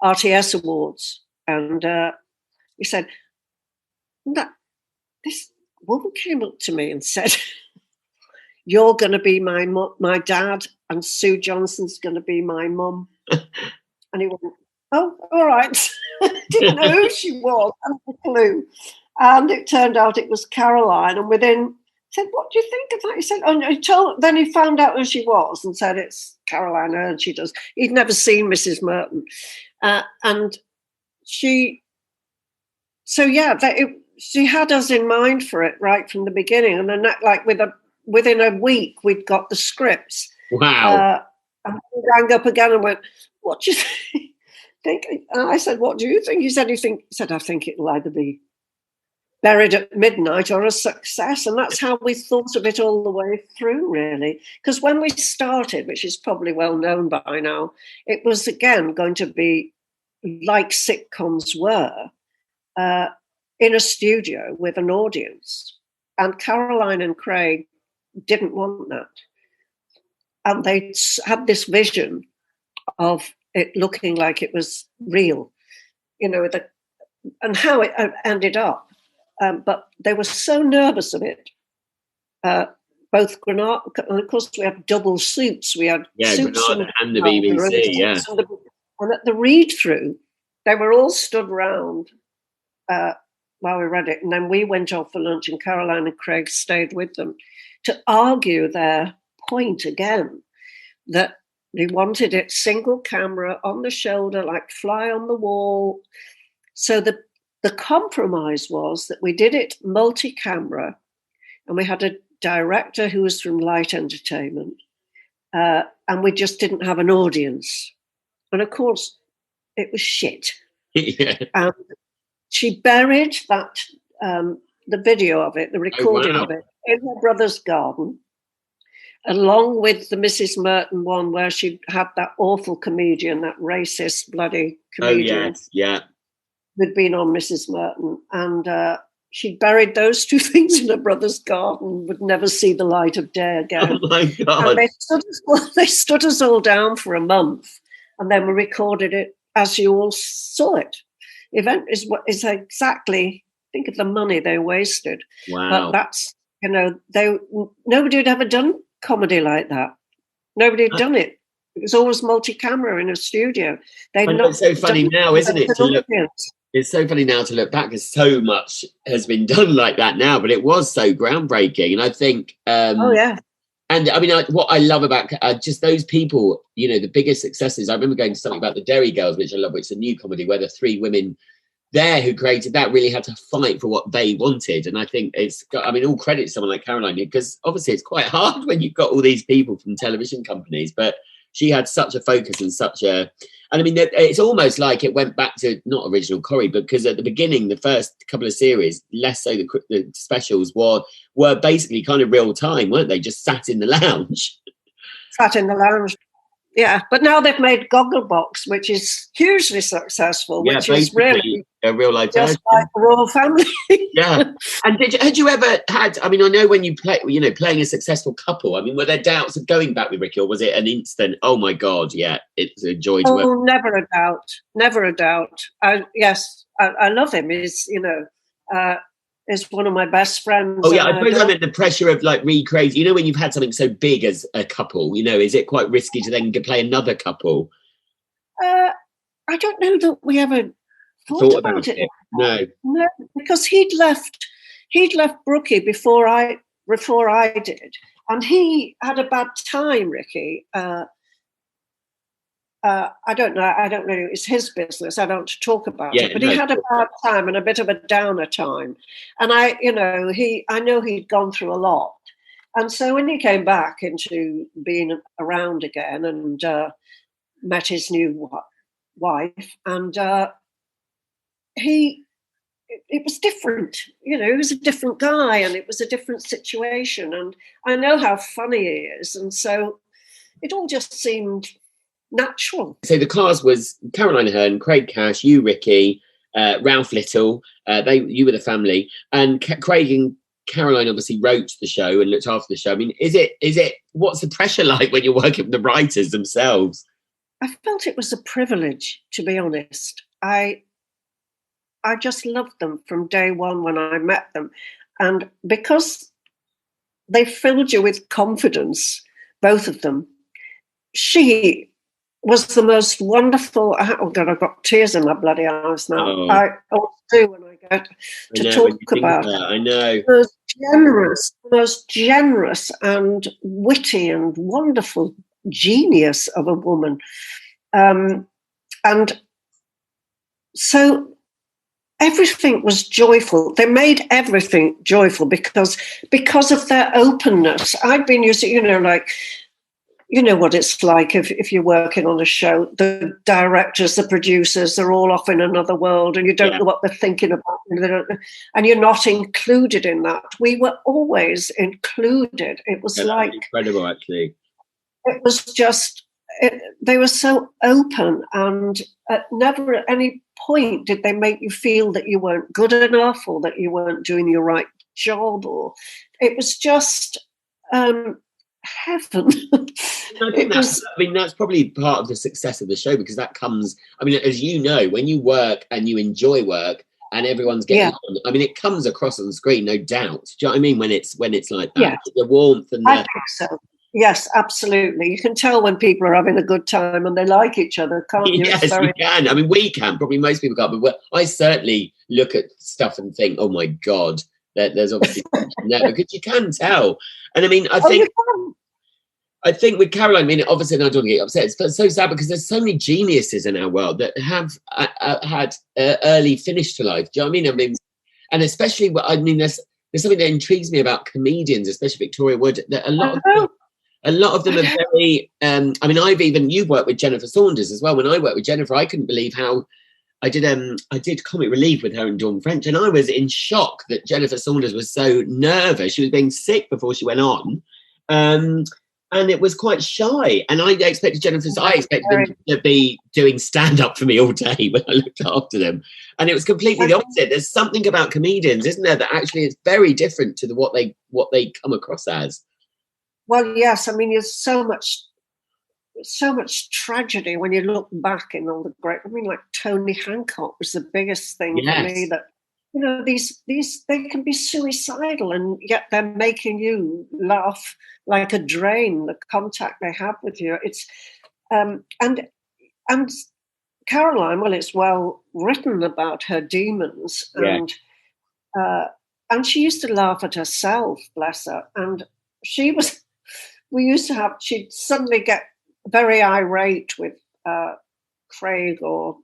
RTS Awards, and he said, this woman came up to me and said, "You're going to be my dad, and Sue Johnston's going to be my mum." And he went, "Oh, all right." Didn't know who she was, I had a clue. And it turned out it was Caroline. And within, said, "What do you think of that?" He said, then he found out who she was and said, "It's Caroline Aherne, she does." He'd never seen Mrs. Merton. And she had us in mind for it right from the beginning. And then within a week, we'd got the scripts.
Wow.
And he rang up again and went, "What do you think?" And I said, "What do you think?" He said, "I think it'll either be Buried at Midnight or a success." And that's how we thought of it all the way through, really. Because when we started, which is probably well known by now, it was, again, going to be like sitcoms were, in a studio with an audience. And Caroline and Craig didn't want that. And they had this vision of it looking like it was real, and how it ended up. But they were so nervous of it both Granada, and of course we had double suits. We had suits
Granada and the BBC, yeah.
And at the read-through, they were all stood round while we read it, and then we went off for lunch, and Caroline and Craig stayed with them to argue their point again, that they wanted it single camera on the shoulder, like fly on the wall. So the compromise was that we did it multi-camera, and we had a director who was from Light Entertainment, and we just didn't have an audience. And of course, it was shit.
Yeah.
She buried that the video of it, the recording of it, in her brother's garden, along with the Mrs. Merton one where she had that awful comedian, that racist bloody comedian.
Oh, yes, yeah.
Who'd been on Mrs. Merton. And she buried those two things in her brother's garden, would never see the light of day again.
Oh, my God.
And they stood us all down for a month, and then we recorded it as you all saw it. The event is exactly, think of the money they wasted.
Wow.
But that's, nobody had ever done comedy like that. Nobody had done it. It was always multi-camera in a studio.
It's so funny now, isn't it? It's so funny now to look back, because so much has been done like that now, but it was so groundbreaking. And I think...
oh, yeah.
And I mean, what I love about just those people, the biggest successes. I remember going to something about the Derry Girls, which I love, which is a new comedy where the three women there who created that really had to fight for what they wanted. And I think all credit to someone like Caroline, because obviously it's quite hard when you've got all these people from television companies, but she had such a focus and and I mean, it's almost like it went back to not original Corrie, because at the beginning, the first couple of series, less so the specials, were basically kind of real time, weren't they? Just sat in the lounge.
Sat in the lounge. Yeah, but now they've made Gogglebox, which is hugely successful, which is really
a real life
just like the Royle Family.
Yeah. And had you ever had? I mean, I know when you play, playing a successful couple. I mean, were there doubts of going back with Ricky, or was it an instant? Oh my God, yeah, it's a joy to work.
Oh, never a doubt, never a doubt. I love him. He's is one of my best friends.
Oh yeah, I suppose I meant the pressure of like recreating. When you've had something so big as a couple, is it quite risky to then play another couple?
I don't know that we ever thought about it.
No,
because he'd left Brookie before I did, and he had a bad time, Ricky. I don't know. It's his business. I don't talk about it. But he had a bad time and a bit of a downer time. And I know he'd gone through a lot. And so when he came back into being around again and met his new wife, and it was different. He was a different guy, and it was a different situation. And I know how funny he is. And so it all just seemed natural.
So the cast was Caroline Aherne, Craig Cash, you, Ricky, Ralph Little. You were the family, and Craig and Caroline obviously wrote the show and looked after the show. I mean, is it? What's the pressure like when you're working with the writers themselves?
I felt it was a privilege, to be honest. I just loved them from day one when I met them, and because they filled you with confidence, both of them. She was the most wonderful. Oh God, I've got tears in my bloody eyes now.
Oh.
I always do when I get to talk about it.
I know.
Most generous and witty and wonderful genius of a woman. And so everything was joyful. They made everything joyful because of their openness. I'd been used to, you know what it's like if you're working on a show. The directors, the producers, they're all off in another world, and you don't know what they're thinking about, and you're not included in that. We were always included. It was
incredible, actually.
It was just, they were so open, and never at any point did they make you feel that you weren't good enough or that you weren't doing your right job. Or it was just heaven.
I think that's probably part of the success of the show, because that comes, as you know, when you work and you enjoy work, and everyone's getting on. I mean, it comes across on the screen, no doubt. Do you know what I mean? When it's like that, the warmth and
I think so. Yes, absolutely. You can tell when people are having a good time and they like each other, can't you?
Yes, you can. I mean, we can. Probably most people can't. But I certainly look at stuff and think, oh my God, there's obviously there, because you can tell. And I mean, I think with Caroline, I mean, obviously, I don't want to get upset. It's so sad because there's so many geniuses in our world that have had early finish to life. Do you know what I mean? And especially, I mean, there's something that intrigues me about comedians, especially Victoria Wood. That a lot of them are very. I mean, you've worked with Jennifer Saunders as well. When I worked with Jennifer, I couldn't believe how I did comic relief with her and Dawn French, and I was in shock that Jennifer Saunders was so nervous. She was being sick before she went on. And it was quite shy. And I expected them to be doing stand-up for me all day when I looked after them. And it was completely the opposite. There's something about comedians, isn't there, that actually is very different to what they come across as. Well,
yes. I mean, there's so much tragedy when you look back in all the great. I mean, like Tony Hancock was the biggest thing for me, that, you know, these they can be suicidal, and yet they're making you laugh like a drain. The contact they have with you, it's and Caroline. Well, it's well written about her demons, and she used to laugh at herself, bless her. And she'd suddenly get very irate with Craig, or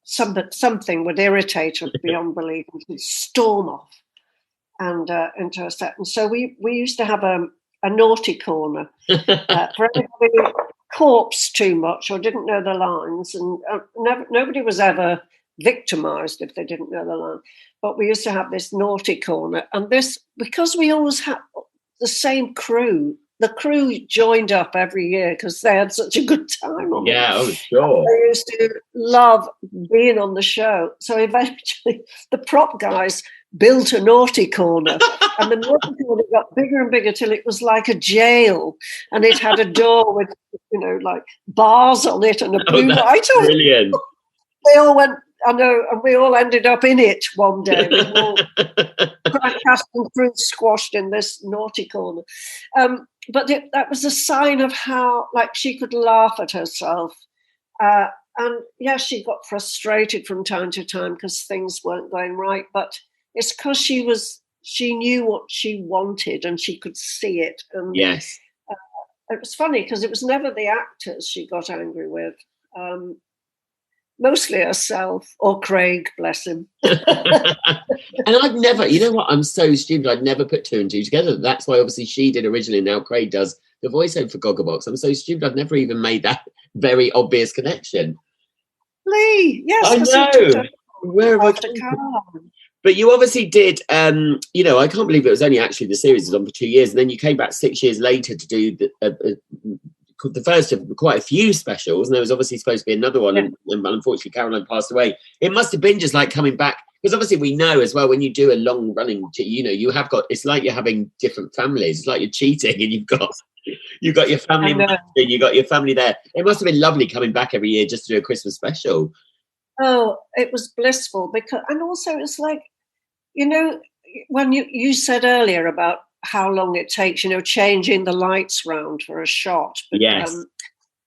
something would irritate her beyond belief, and she'd storm off and into a set. And so we used to have a naughty corner for everybody who corpsed too much or didn't know the lines, and nobody was ever victimised if they didn't know the line. But we used to have this naughty corner, and this, because we always had the same crew. The crew joined up every year because they had such a good time on it.
Yeah, oh, sure.
They used to love being on the show. So eventually the prop guys built a naughty corner, and the naughty corner got bigger and bigger till it was like a jail, and it had a door with, you know, like bars on it and a blue light on it.
Brilliant.
They all went, I know, and we all ended up in it one day. We all cast and fruit squashed in this naughty corner. But that was a sign of how, like, she could laugh at herself. And yes, she got frustrated from time to time because things weren't going right. But it's because she knew what she wanted and she could see it. And
yes.
It was funny because it was never the actors she got angry with. Mostly herself, or Craig, bless him.
And I've never, you know what, I'm so stupid, I'd never put two and two together. That's why obviously she did originally, now Craig does the voiceover for Gogglebox. I'm so stupid, I've never even made that very obvious connection.
Lee, yes.
I know. Where have I? But you obviously did, you know, I can't believe it was only actually the series was on for 2 years, and then you came back 6 years later to do the first of quite a few specials, and there was obviously supposed to be another one, and unfortunately Caroline passed away. It must have been just like coming back, because obviously we know as well, when you do a long running, you know, you have got, it's like you're having different families. It's like you're cheating, and you've got your family, you got your family there. It must have been lovely coming back every year just to do a Christmas special.
Oh, it was blissful, because, and also it's like, you know, when you said earlier about how long it takes, you know, changing the lights round for a shot. But,
yes.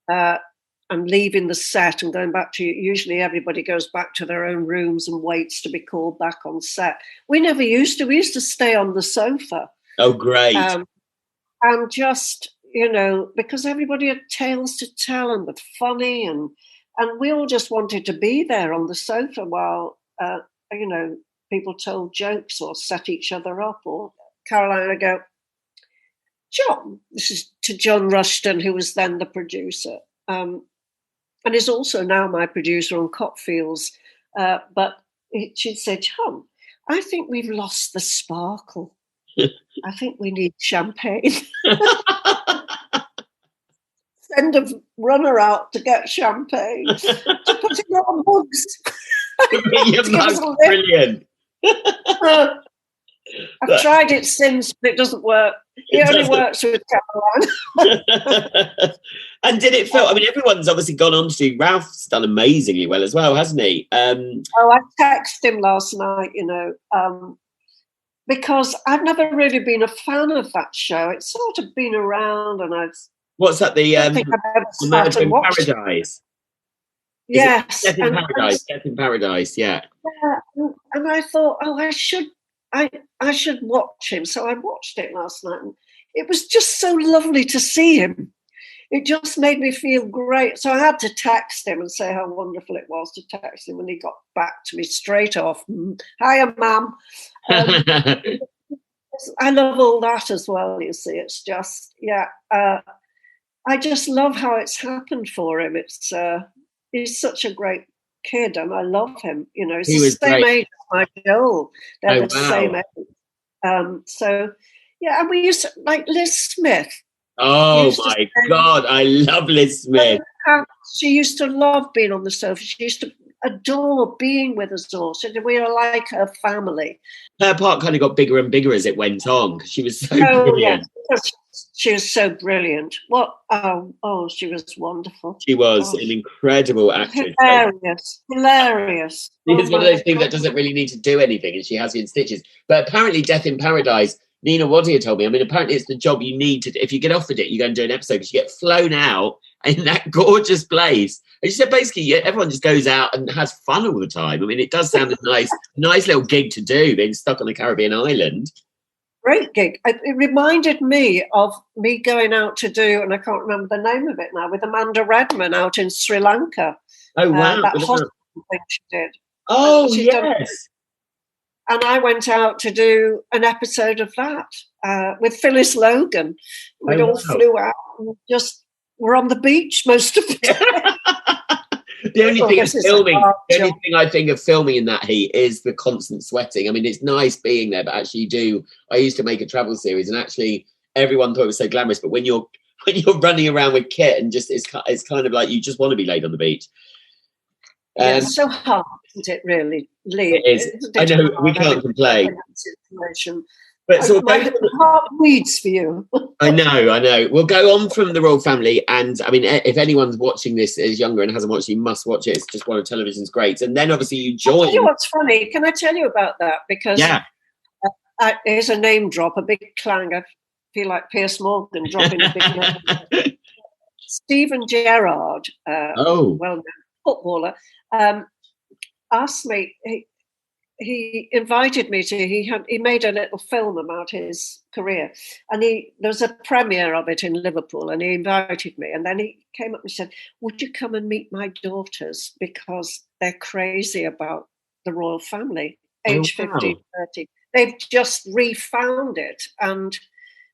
And leaving the set and going back to, usually everybody goes back to their own rooms and waits to be called back on set. We never used to. We used to stay on the sofa.
Oh, great.
And just, you know, because everybody had tales to tell and were funny, and we all just wanted to be there on the sofa while, you know, people told jokes or set each other up, or Caroline would go, John, this is to John Rushton, who was then the producer, and is also now my producer on Copfields. But she'd say, John, I think we've lost the sparkle. I think we need champagne. Send a runner out to get champagne, to put in our mugs.
Your mug's brilliant.
I've tried it since, but it doesn't work. It only works with Caroline.
And did it feel? I mean, everyone's obviously gone on to. Ralph's done amazingly well as well, hasn't he?
I texted him last night, because I've never really been a fan of that show. It's sort of been around, and
what's that? The Murder in Paradise.
Yes,
Death in Paradise. Death in Paradise. Yeah.
And I thought, I should watch him. So I watched it last night, and it was just so lovely to see him. It just made me feel great. So I had to text him and say how wonderful it was to text him, and he got back to me straight off. Hiya, ma'am. I love all that as well, you see. It's just, I just love how it's happened for him. He's such a great kid, and I love him. He's the same age as my Joel. They're the same age. And we used to, like Liz Smith.
Oh my God, I love Liz Smith.
She used to love being on the sofa. She used to adore being with us all. So we were like her family.
Her part kind of got bigger and bigger as it went on, because she was so brilliant.
Yeah. She was so brilliant. She was wonderful.
She was an incredible actress.
Hilarious.
She's one of those things that doesn't really need to do anything, and she has you in stitches. But apparently Death in Paradise, Nina Wadia told me, I mean, apparently it's the job you need to, if you get offered it, you go and do an episode, because you get flown out in that gorgeous place. And she said basically everyone just goes out and has fun all the time. I mean, it does sound a nice little gig to do, being stuck on a Caribbean island.
Great gig. It reminded me of me going out to do, and I can't remember the name of it now, with Amanda Redman out in Sri Lanka.
Oh, wow.
That hospital thing she did.
Oh, yes.
And I went out to do an episode of that with Phyllis Logan. We all flew out and just were on the beach most of the time.
The only thing I think of filming in that heat is the constant sweating. I mean, it's nice being there, but actually I used to make a travel series, and actually everyone thought it was so glamorous, but when you're running around with kit and just it's kind of like you just want to be laid on the beach.
It's so hard, isn't it, really, Lee?
It is. I know, we can't complain. But
my heart bleeds for you.
I know. We'll go on from the Royle Family, and I mean, if anyone's watching this is younger and hasn't watched it, you must watch it. It's just one of television's greats. And then obviously you join.
I'll tell you what's funny? Can I tell you about that? Because here's a name drop, a big clang. I feel like Piers Morgan dropping a big name. Stephen Gerrard, well-known footballer, asked me. He invited me to. He made a little film about his career, and there was a premiere of it in Liverpool, and he invited me. And then he came up and said, "Would you come and meet my daughters, because they're crazy about the Royle Family, age 15, 30. They've just refound it and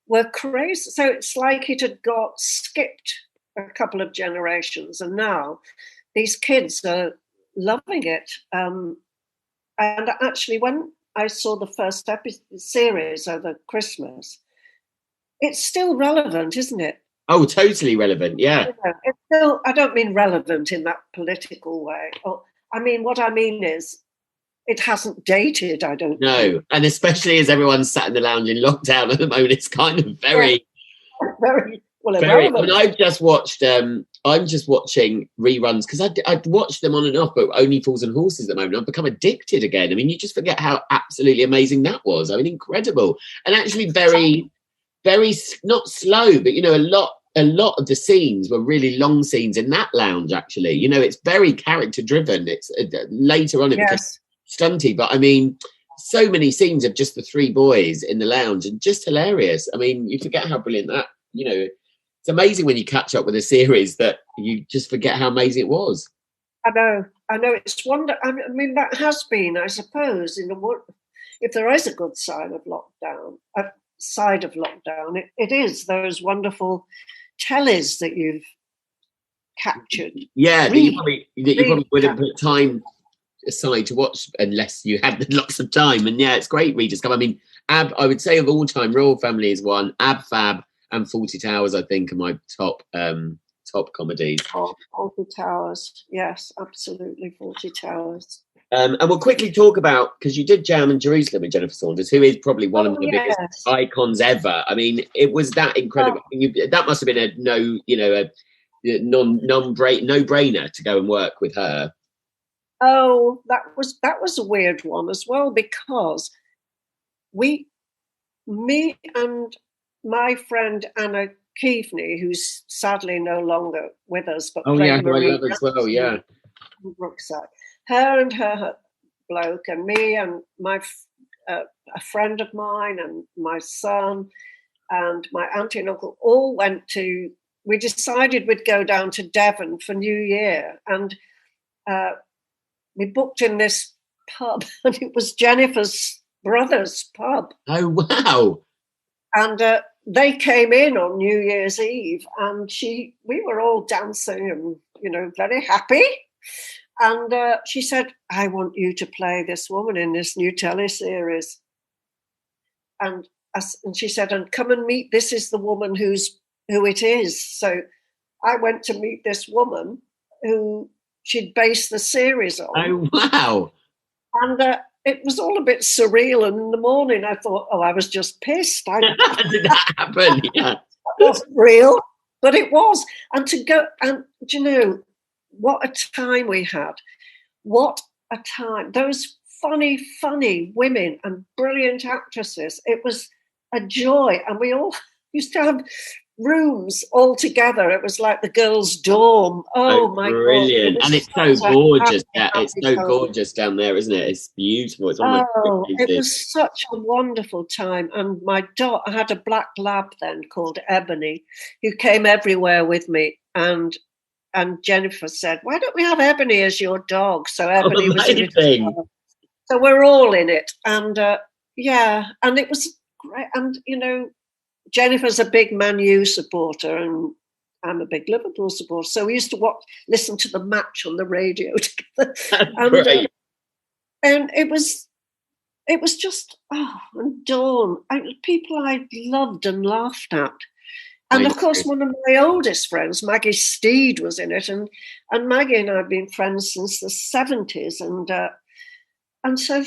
were crazy." So it's like it had got skipped a couple of generations, and now these kids are loving it. And actually, when I saw the first series over Christmas, it's still relevant, isn't it?
Oh, totally relevant, yeah.
It's still, I don't mean relevant in that political way. What I mean is it hasn't dated, I don't think.
And especially as everyone's sat in the lounge in lockdown at the moment, it's kind of very...
Very... Well,
I mean, I've just watched. I'm just watching reruns because I'd watched them on and off, but Only Fools and Horses at the moment. I've become addicted again. I mean, you just forget how absolutely amazing that was. I mean, incredible, and actually very, very not slow, but a lot of the scenes were really long scenes in that lounge. Actually, it's very character driven. It's later on it becomes stunty, but I mean, so many scenes of just the three boys in the lounge and just hilarious. I mean, you forget how brilliant that It's amazing when you catch up with a series that you just forget how amazing it was.
I know. It's wonder. I mean, that has been, I suppose, if there is a good side of lockdown, it is those wonderful tellies that you've captured.
Yeah, that you probably wouldn't put time aside to watch unless you had lots of time. And yeah, it's great rediscover. I mean, I would say of all time, Royle Family is one. Fab. And 40 Towers, I think, are my top comedies.
40 Towers, yes, absolutely, 40 Towers.
And we'll quickly talk about, because you did Jam in Jerusalem with Jennifer Saunders, who is probably one of the biggest icons ever. I mean, it was that incredible. That must have been no-brainer to go and work with her?
Oh, that was a weird one as well, because me and my friend Anna Keaveney, who's sadly no longer with us, but
who I
Marie
love as well, yeah.
Brookside, her and her bloke, and me and my a friend of mine and my son and my auntie and uncle all went to. We decided we'd go down to Devon for New Year, and we booked in this pub, and it was Jennifer's brother's pub.
Oh, wow.
And they came in on New Year's Eve, and we were all dancing and, very happy. And she said, "I want you to play this woman in this new teleseries." And she said, "And come and meet, this is the woman who it is." So I went to meet this woman who she'd based the series on.
Oh, wow.
And it was all a bit surreal. And in the morning, I thought, I was just pissed.
Did that happen? Yeah.
That wasn't real, but it was. And to go, and what a time we had. What a time. Those funny women and brilliant actresses. It was a joy. And we all used to have rooms all together. It was like the girls' dorm. Oh my
brilliant.
God.
And it's so gorgeous. It's so gorgeous down there, isn't it? It's beautiful. It's
it was such a wonderful time. And my dog, I had a black lab then called Ebony, who came everywhere with me. And Jennifer said, "Why don't we have Ebony as your dog?" So Ebony was in it. So we're all in it. And and it was great. And Jennifer's a big Man U supporter, and I'm a big Liverpool supporter. So we used to listen to the match on the radio together. And it was just, and Dawn, people I loved and laughed at. And of course, one of my oldest friends, Maggie Steed, was in it. And Maggie and I have been friends since the 70s. And so,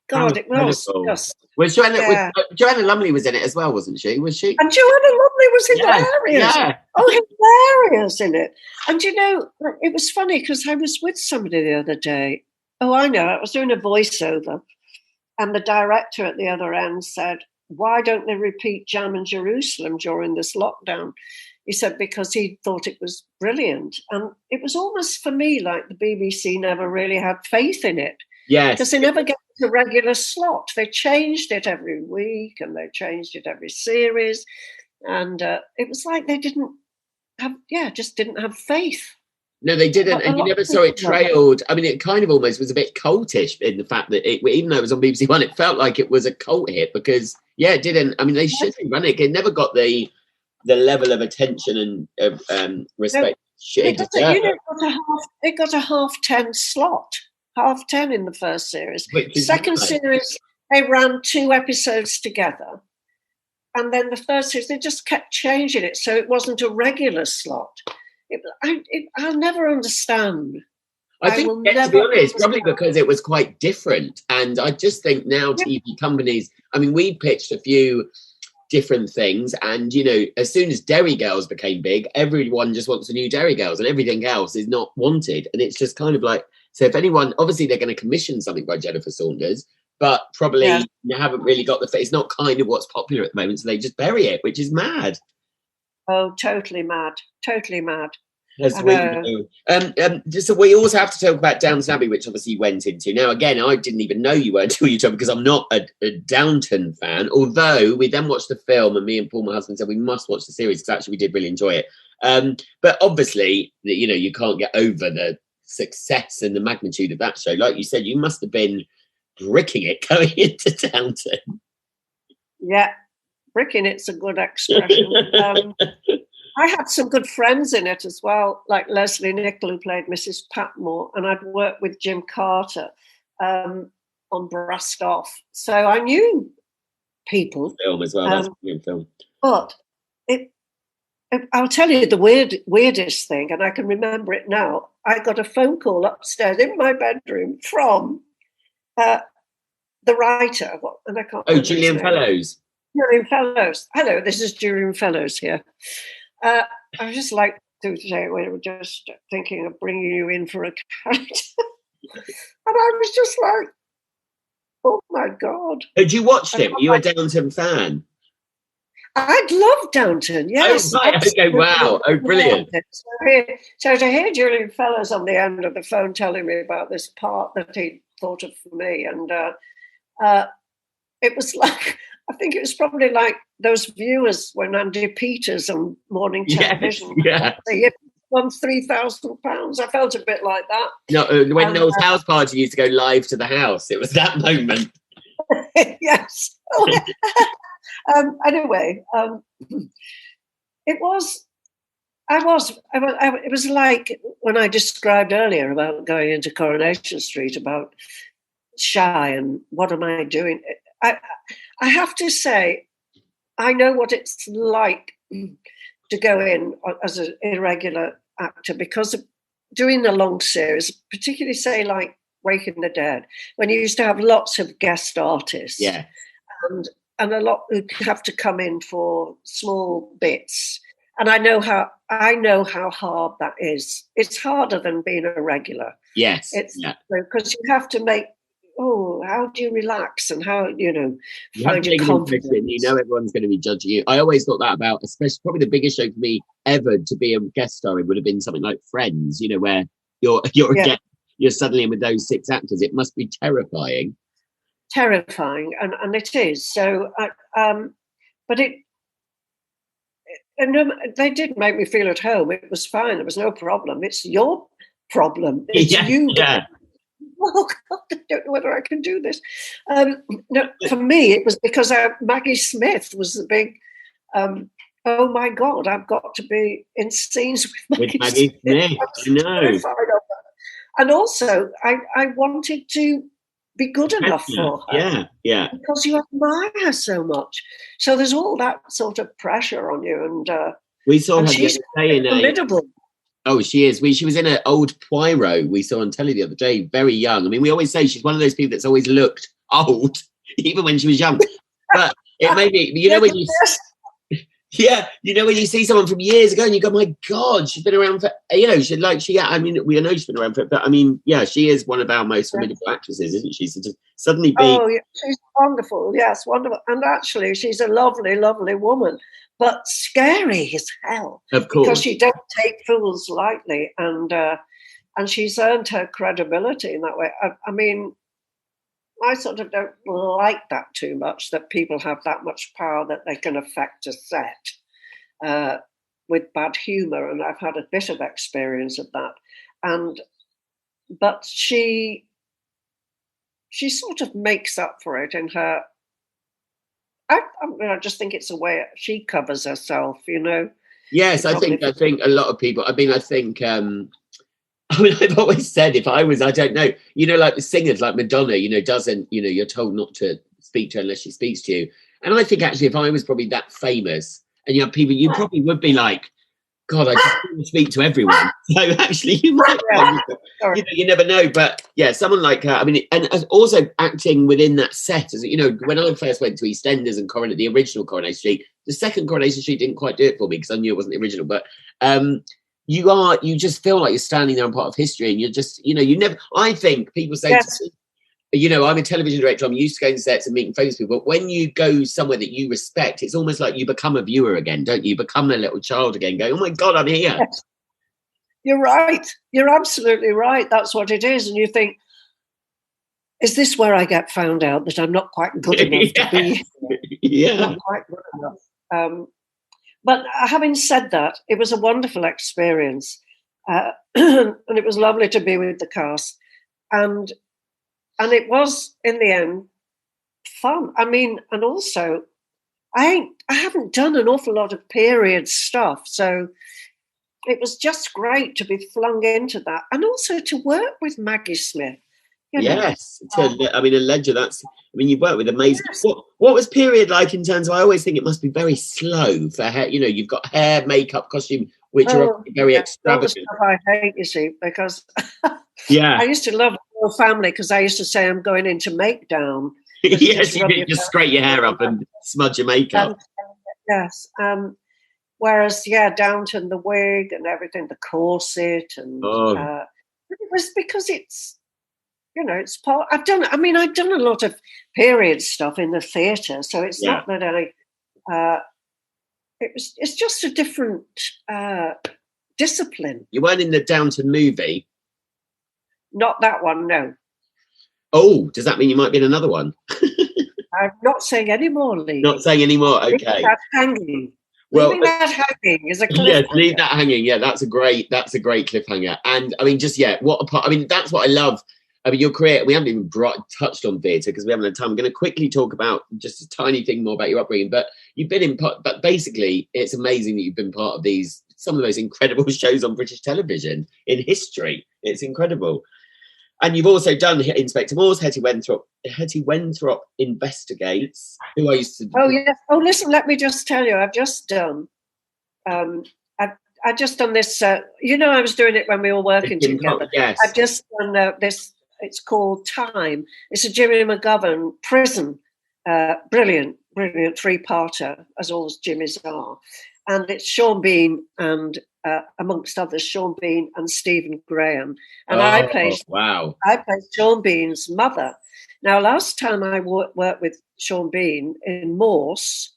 God, it was just...
Was Joanna Lumley was in it as well, wasn't she? Was she?
And Joanna Lumley was hilarious. Yeah. Hilarious in it. And it was funny because I was with somebody the other day. Oh, I know. I was doing a voiceover, and the director at the other end said, "Why don't they repeat Jam in Jerusalem during this lockdown?" He said, because he thought it was brilliant. And it was almost for me like the BBC never really had faith in it.
Yes.
Because they never get a regular slot. They changed it every week, and they changed it every series. And it was like they didn't have faith.
No, they didn't. And you never saw it trailed. I mean, it kind of almost was a bit cultish in the fact that even though it was on BBC One, it felt like it was a cult hit because, it didn't. I mean, they should have run it. It never got the level of attention and respect.
It got a 10:30 slot. 10:30 in the first series. Second series, they ran 2 episodes together. And then the third series, they just kept changing it. So it wasn't a regular slot. I'll never understand.
I think, to be honest, probably because it was quite different. And I just think now TV companies, I mean, we pitched a few different things. And, as soon as Derry Girls became big, everyone just wants a new Derry Girls and everything else is not wanted. And it's just kind of like, so if anyone, obviously they're going to commission something by Jennifer Saunders, but probably haven't really got it's not kind of what's popular at the moment. So they just bury it, which is mad.
Oh, totally mad. Totally mad.
As we do. So we also have to talk about Downton Abbey, which obviously you went into. Now, again, I didn't even know you were until you told me because I'm not a Downton fan, although we then watched the film and me and Paul, my husband, said we must watch the series because actually we did really enjoy it. But obviously, you can't get over the success and the magnitude of that show. Like you said, you must have been bricking it going into Downton.
Yeah, bricking it's a good expression. I had some good friends in it as well, like Leslie Nichol, who played Mrs. Patmore, and I'd worked with Jim Carter on Brassed Off. So I knew people.
Film as well, that's a brilliant film.
But I'll tell you the weirdest thing, and I can remember it now. I got a phone call upstairs in my bedroom from the writer, and I can't.
Oh, Julian Fellows.
Julian Fellows. Hello, this is Julian Fellows here. I was just like, to say we were just thinking of bringing you in for a character. And I was just like, oh my God.
Had you watched it? Were you a Downton fan?
I'd love Downton, yes.
Oh, right. Okay, wow. Oh, brilliant.
So to hear Julian Fellowes on the end of the phone telling me about this part that he thought of for me, and it was like, I think it was probably like those viewers when Andy Peters on morning television.
Yeah.
They won £3,000. I felt a bit like that.
No, when Noel's house party used to go live to the house, it was that moment.
Yes. Anyway, it was like when I described earlier about going into Coronation Street, about shy and what am I doing? I have to say, I know what it's like to go in as an irregular actor, because of doing a long series, particularly say like Waking the Dead, when you used to have lots of guest artists.
Yeah.
And a lot who have to come in for small bits. And I know how hard that is. It's harder than being a regular.
Yes.
It's because you have to make, how do you relax and how, find your confidence.
You know everyone's going to be judging you. I always thought that about, especially probably the biggest show for me ever to be a guest star in would have been something like Friends, where you're suddenly in with those 6 actors. It must be terrifying.
Terrifying, and it is. So, but they did make me feel at home. It was fine. There was no problem. It's your problem. It's you.
Yeah.
Oh God, I don't know whether I can do this. No, for me, it was because Maggie Smith was the big. Oh my God, I've got to be in scenes with Maggie Smith.
I know.
And also, I wanted to be good enough for her.
Yeah.
Because you admire her so much. So there's all that sort of pressure on you. And
we saw her
she's formidable.
Oh, she is. She was in an old Poirot we saw on telly the other day, very young. I mean, we always say she's one of those people that's always looked old, even when she was young. But it made me, when you... Yeah, when you see someone from years ago and you go, my God, she's been around for, we know she's been around for, but I mean, yeah, she is one of our most formidable actresses, isn't she? So to suddenly be...
Oh, yeah, she's wonderful, yes, wonderful. And actually, she's a lovely, lovely woman, but scary as hell.
Of course.
Because she don't take fools lightly, and she's earned her credibility in that way. I mean, I sort of don't like that too much, that people have that much power that they can affect a set with bad humour, and I've had a bit of experience of that. But she sort of makes up for it in her. I just think it's a way she covers herself,
Yes, I think a lot of people. I mean, I've always said if I was, I don't know, like the singers like Madonna, doesn't, you're told not to speak to her unless she speaks to you. And I think actually if I was probably that famous and you have people, you probably would be like, God, I just want to speak to everyone. So actually you might, you never know. But yeah, someone like her, I mean, and also acting within that set, as when I first went to EastEnders and the original Coronation Street, the second Coronation Street didn't quite do it for me because I knew it wasn't the original, but you just feel like you're standing there on part of history, and you're just, you never, I think people say, I'm a television director, I'm used to going to sets and meeting famous people, but when you go somewhere that you respect, it's almost like you become a viewer again, don't you? You become a little child again, going, oh my God, I'm here.
Yes. You're right. You're absolutely right. That's what it is. And you think, is this where I get found out that I'm not quite good enough to be?
Yeah.
Not quite good enough. But having said that, it was a wonderful experience, and it was lovely to be with the cast, and it was in the end fun. I mean, and also, I haven't done an awful lot of period stuff, so it was just great to be flung into that, and also to work with Maggie Smith.
Yes, a legend. You've worked with amazing. Yes. What was period like in terms of? I always think it must be very slow for hair. You've got hair, makeup, costume, which are very extravagant.
I hate, you see, because
I
used to love Royle Family because I used to say I'm going into make down.
Yes, you just straighten your hair up and smudge your makeup.
Yes, Whereas, Downton, the wig and everything, the corset, and it was because it's, it's part. I've done a lot of period stuff in the theatre, so it's not that it's just a different discipline.
You weren't in the Downton movie?
Not that one, no.
Oh, does that mean you might be in another one?
I'm not saying any more, Lee.
Not saying any more, okay.
That's hanging.
Well,
leaving that hanging is a cliffhanger.
Yes, leave that hanging. Yeah, that's a great cliffhanger. And I mean, that's what I love. I mean, your career, we haven't even touched on theatre because we haven't had time. I'm going to quickly talk about just a tiny thing more about your upbringing. But you've been but basically, it's amazing that you've been part of some of the most incredible shows on British television in history. It's incredible. And you've also done Inspector Morse, Hetty Wenthrop Investigates, who I used to...
Oh, yes. Oh, listen, let me just tell you, I've just done... I've just done this... I was doing it when we were working together.
Yes.
I've just done this... It's called Time. It's a Jimmy McGovern prison. Brilliant, 3-parter, as all Jimmys are. And it's Sean Bean and... amongst others, Sean Bean and Stephen Graham. And I played Sean Bean's mother. Now, last time I worked with Sean Bean in Morse,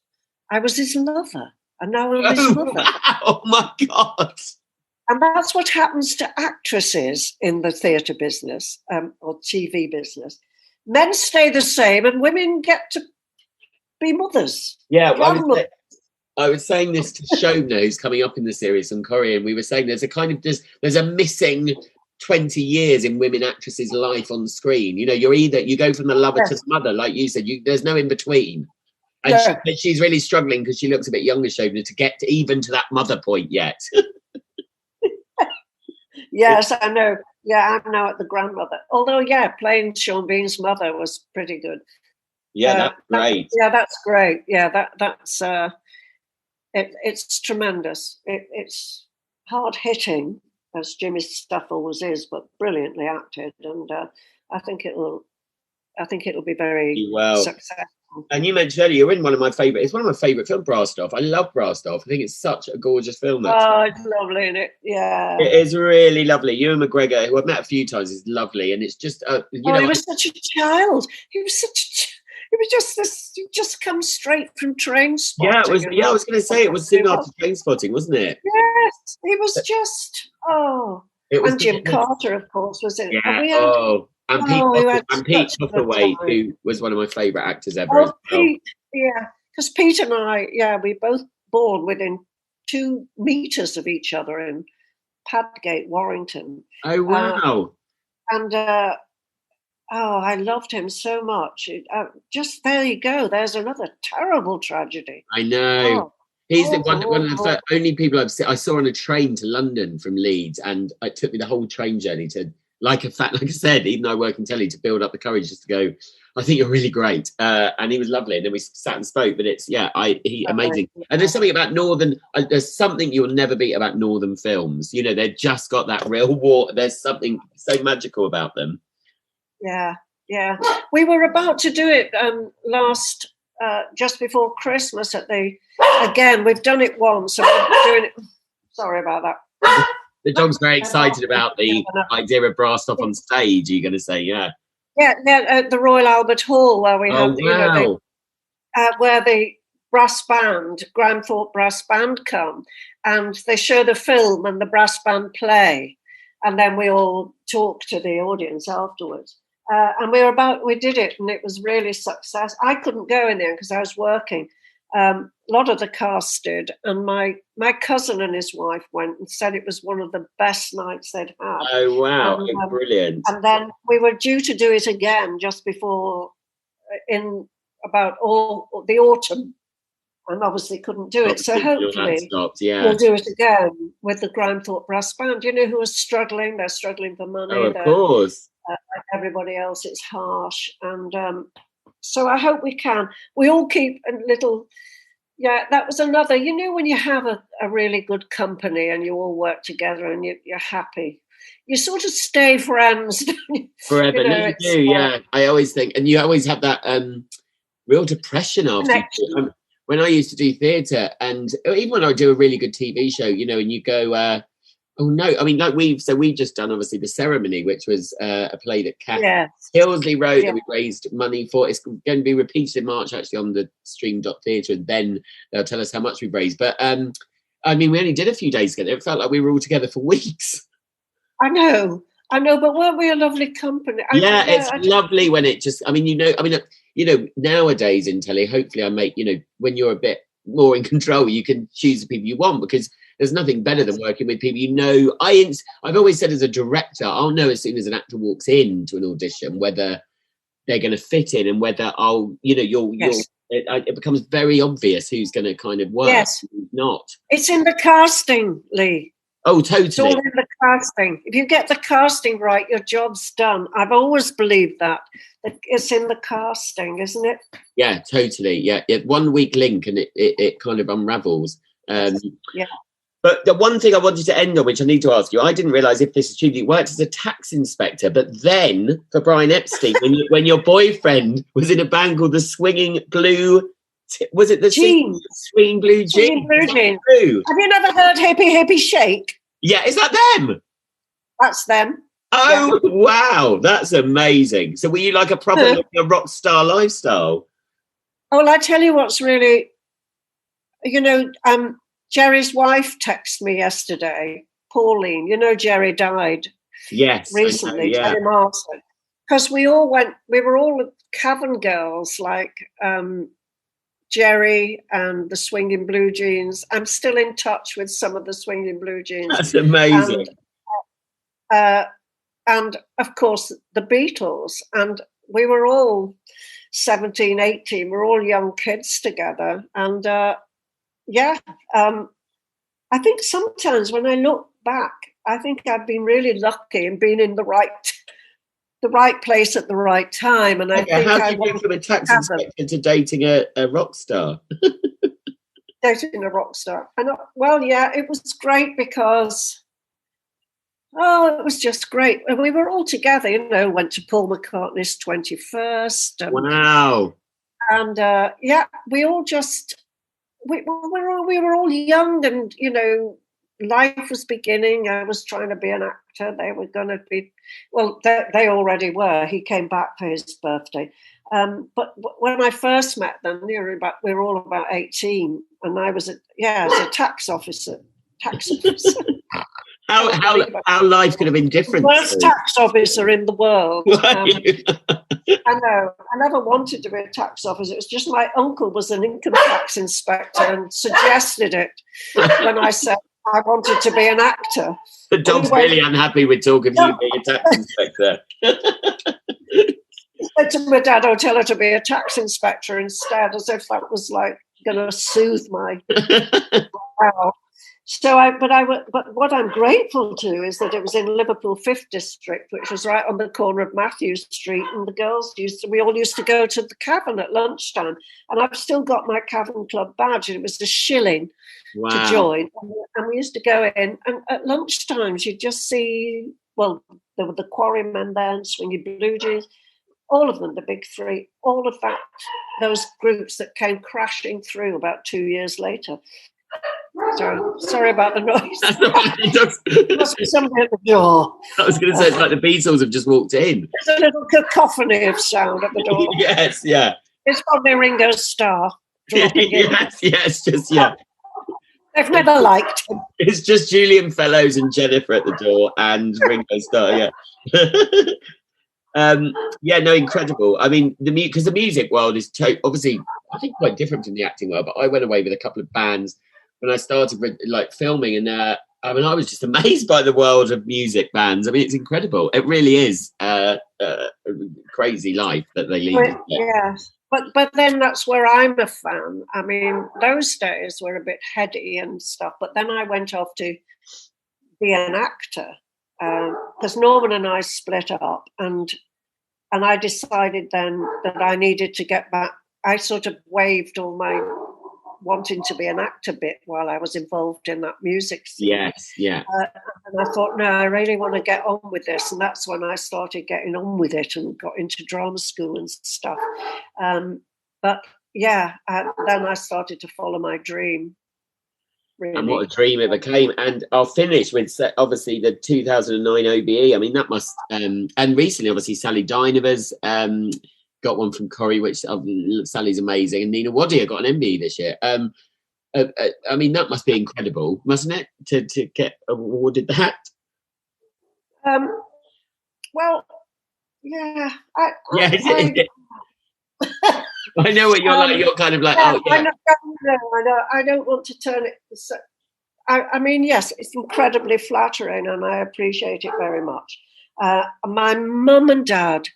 I was his lover. And now I'm his mother.
Wow. Oh, my God.
And that's what happens to actresses in the theatre business or TV business. Men stay the same and women get to be mothers.
Yeah, I was saying this to Shona, who's coming up in the series, from Korea, and we were saying there's a missing 20 years in women actresses' life on screen. You go from the lover to the mother, like you said. There's no in between, and she's really struggling because she looks a bit younger, Shona, to get even to that mother point yet.
Yes, I know. Yeah, I'm now at the grandmother. Although, playing Sean Bean's mother was pretty good.
Yeah, that's great.
That's great. Yeah, that's. It's tremendous. It's hard hitting, as Jimmy's stuff always is, but brilliantly acted, and I think it'll be very successful. And
you mentioned earlier, you're in one of my favourite. It's one of my favourite films, Brastoff. I love Brastoff. I think it's such a gorgeous film.
It's lovely, isn't it? Yeah,
it is really lovely. Ewan McGregor, who I've met a few times, is lovely, and it's just
he was such a child. He was such. It was just this. You just come straight from Train Spotting.
Yeah, it was. Yeah, I was going to say it was soon after Train Spotting, wasn't it?
Yes, he was just. And Jim Carter, of course, was in it.
Yeah. And Pete Topperway, who was one of my favourite actors ever.
Pete, because Pete and I, we both born within 2 meters of each other in Padgate, Warrington.
Oh wow!
I loved him so much. Just there you go. There's another terrible tragedy.
I know. He's one of the only people I saw on a train to London from Leeds, and it took me the whole train journey to, like I said, even though I work in telly, to build up the courage just to go, I think you're really great. And he was lovely. And then we sat and spoke, but it's, amazing. And there's something about there's something you'll never beat about Northern films. They've just got that real war. There's something so magical about them.
Yeah. We were about to do it just before Christmas again, we've done it once, so we're doing it. Sorry about that.
The dog's very excited about the idea of Brastoff on stage, are you going to say, yeah?
Yeah, at the Royal Albert Hall, where we had, where the brass band, Grand Thorpe Brass Band come, and they show the film and the brass band play, and then we all talk to the audience afterwards. And we did it, and it was really success. I couldn't go in there because I was working. A lot of the cast did, and my cousin and his wife went and said it was one of the best nights they'd had.
Oh wow, brilliant!
And then we were due to do it again just before, in about the autumn, and obviously couldn't do it. So hopefully we'll do it again with the Grand Thorpe Brass Band. Who are struggling? They're struggling for money.
Oh, of course.
Like everybody else, it's harsh, and so I hope we can. We all keep a little. Yeah, that was another. When you have a really good company and you all work together and you're happy, you sort of stay friends
forever. You do, yeah. I always think, and you always have that real depression after. when I used to do theatre, and even when I do a really good TV show, you know, and you go, oh no, I mean, like we've just done obviously The Ceremony, which was a play that Kath Tilsley wrote that we raised money for. It's going to be repeated in March actually on the Stream.Theatre, and then they'll tell us how much we've raised. But I mean, we only did a few days together. It felt like we were all together for weeks.
I know, but weren't we a lovely company?
It's lovely when it just, nowadays in telly, hopefully I make, you know, when you're a bit more in control, you can choose the people you want, because there's nothing better than working with people, you know. I've always said as a director, I'll know as soon as an actor walks into an audition whether they're going to fit in and whether it becomes very obvious who's going to kind of work and who's not.
It's in the casting, Lee.
Oh, totally.
It's all in the casting. If you get the casting right, your job's done. I've always believed that it's in the casting, isn't it?
Yeah, totally. Yeah. One weak link and it kind of unravels. But the one thing I wanted to end on, which I need to ask you, I didn't realise if this is true, you worked as a tax inspector, but then for Brian Epstein, when your boyfriend was in a band called the Swinging Blue, was it the
Jeans?
Swinging Blue Jeans?
Swinging Blue Jeans. Have you never heard Hippie Hippie Shake?
Yeah, is that them?
That's them.
Oh, yeah. Wow, that's amazing. So were you like a proper a rock star lifestyle?
Oh, well, I tell you what's really, you know, Jerry's wife texted me yesterday, Pauline. You know, Jerry died.
Yes,
recently. Jerry Marsden. Because we were all Cavern girls, like Jerry and the Swinging Blue Jeans. I'm still in touch with some of the Swinging Blue Jeans.
That's amazing.
And of course, the Beatles. And we were all 17, 18. We're all young kids together. And I think sometimes when I look back, I think I've been really lucky in being in the right place at the right time. And I think
how do you go from a tax inspector to dating a rock star?
Dating a rock star. It was great because, it was just great. And we were all together, you know, went to Paul McCartney's 21st.
Wow.
And we all just... We were all young and, you know, life was beginning. I was trying to be an actor. They were going to be, well, they already were. He came back for his birthday. But when I first met them, we were all about 18, and I was, as a tax officer.
How life could have been different.
Worst tax officer in the world. I know. I never wanted to be a tax officer. It was just my uncle was an income tax inspector and suggested it when I said I wanted to be an actor.
The dog's really unhappy with talk of you being a tax inspector.
He said to my dad, "I'll tell her to be a tax inspector instead," as if that was like going to soothe my wow. But what I'm grateful to is that it was in Liverpool 5th District, which was right on the corner of Matthew Street, and the girls we all used to go to the Cavern at lunchtime, and I've still got my Cavern Club badge, and it was £1 to join, and we used to go in, and at lunchtimes you'd just see, well, there were the Quarrymen there and Swinging Blue Jeans, all of them, the big three, all of that, those groups that came crashing through about 2 years later. Sorry about the noise. There must be somebody at the door.
I was going to say, it's like the Beatles have just walked in.
There's a little cacophony of sound at the door.
Yes, yeah.
It's probably Ringo Starr.
Yes,
They've never liked him.
It's just Julian Fellows and Jennifer at the door and Ringo Starr, incredible. I mean, because the music world is obviously, I think, quite different from the acting world, but I went away with a couple of bands when I started filming, and I was just amazed by the world of music bands. I mean, it's incredible. It really is a crazy life that they lead.
Yeah, but then that's where I'm a fan. I mean, those days were a bit heady and stuff, but then I went off to be an actor because Norman and I split up, and I decided then that I needed to get back. I sort of waived all my wanting to be an actor bit while I was involved in that music scene.
Yes, yeah.
And I thought, no, I really want to get on with this. And that's when I started getting on with it and got into drama school and stuff. But yeah, and then I started to follow my dream. Really.
And what a dream it became. And I'll finish with obviously the 2009 OBE. I mean, that must and recently obviously Sally Dinever's got one from Corrie, which Sally's amazing, and Nina Wadia got an MBE this year. I mean, that must be incredible, mustn't it, to get awarded that?
Well, yeah. I
know what you're like. You're kind of like,
yeah,
oh, yeah.
I know. I don't want to turn it. So, I mean, yes, it's incredibly flattering, and I appreciate it very much. My mum and dad,